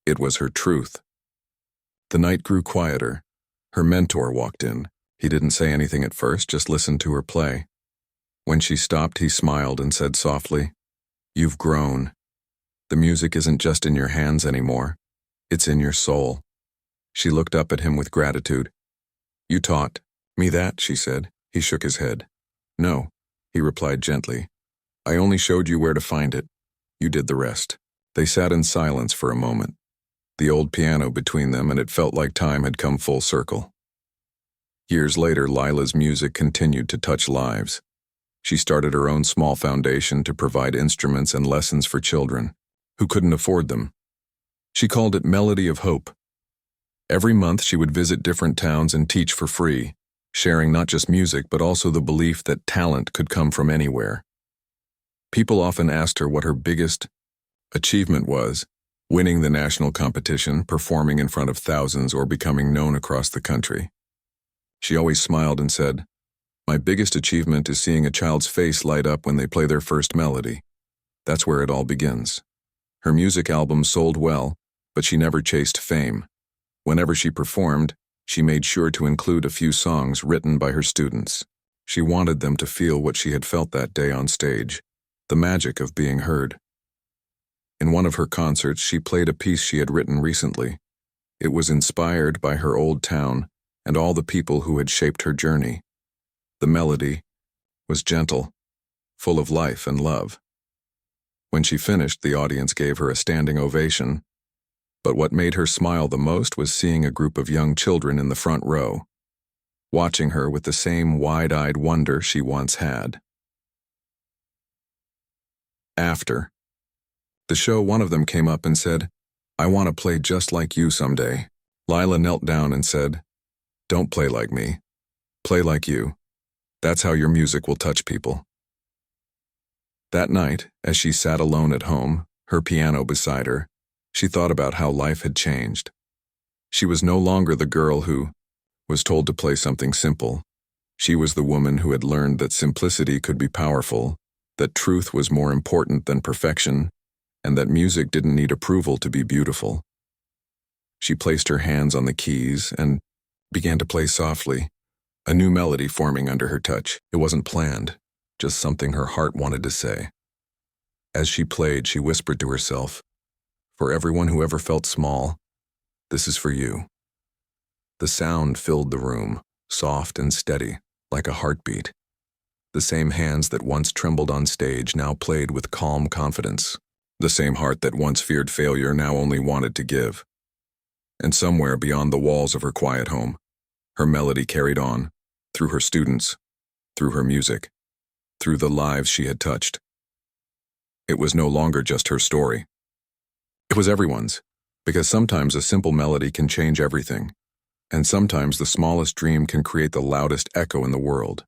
A: It was her truth. The night grew quieter. Her mentor walked in. He didn't say anything at first, just listened to her play. When she stopped, he smiled and said softly, "You've grown. The music isn't just in your hands anymore. It's in your soul." She looked up at him with gratitude. "You taught me that," she said. He shook his head. "No," he replied gently. "I only showed you where to find it. You did the rest." They sat in silence for a moment, the old piano between them, and it felt like time had come full circle. Years later, Lila's music continued to touch lives. She started her own small foundation to provide instruments and lessons for children who couldn't afford them. She called it Melody of Hope. Every month she would visit different towns and teach for free, sharing not just music but also the belief that talent could come from anywhere. People often asked her what her biggest achievement was: winning the national competition, performing in front of thousands, or becoming known across the country. She always smiled and said, "My biggest achievement is seeing a child's face light up when they play their first melody. That's where it all begins." Her music albums sold well, but she never chased fame. Whenever she performed, she made sure to include a few songs written by her students. She wanted them to feel what she had felt that day on stage, the magic of being heard. In one of her concerts, she played a piece she had written recently. It was inspired by her old town and all the people who had shaped her journey. The melody was gentle, full of life and love. When she finished, the audience gave her a standing ovation. But what made her smile the most was seeing a group of young children in the front row, watching her with the same wide-eyed wonder she once had. After the show, one of them came up and said, "I want to play just like you someday." Lila knelt down and said, "Don't play like me. Play like you. That's how your music will touch people." That night, as she sat alone at home, her piano beside her, she thought about how life had changed. She was no longer the girl who was told to play something simple. She was the woman who had learned that simplicity could be powerful, that truth was more important than perfection, and that music didn't need approval to be beautiful. She placed her hands on the keys and began to play softly, a new melody forming under her touch. It wasn't planned, just something her heart wanted to say. As she played, she whispered to herself, "For everyone who ever felt small, this is for you." The sound filled the room, soft and steady, like a heartbeat. The same hands that once trembled on stage now played with calm confidence. The same heart that once feared failure now only wanted to give. And somewhere beyond the walls of her quiet home, her melody carried on, through her students, through her music, through the lives she had touched. It was no longer just her story. It was everyone's, because sometimes a simple melody can change everything, and sometimes the smallest dream can create the loudest echo in the world.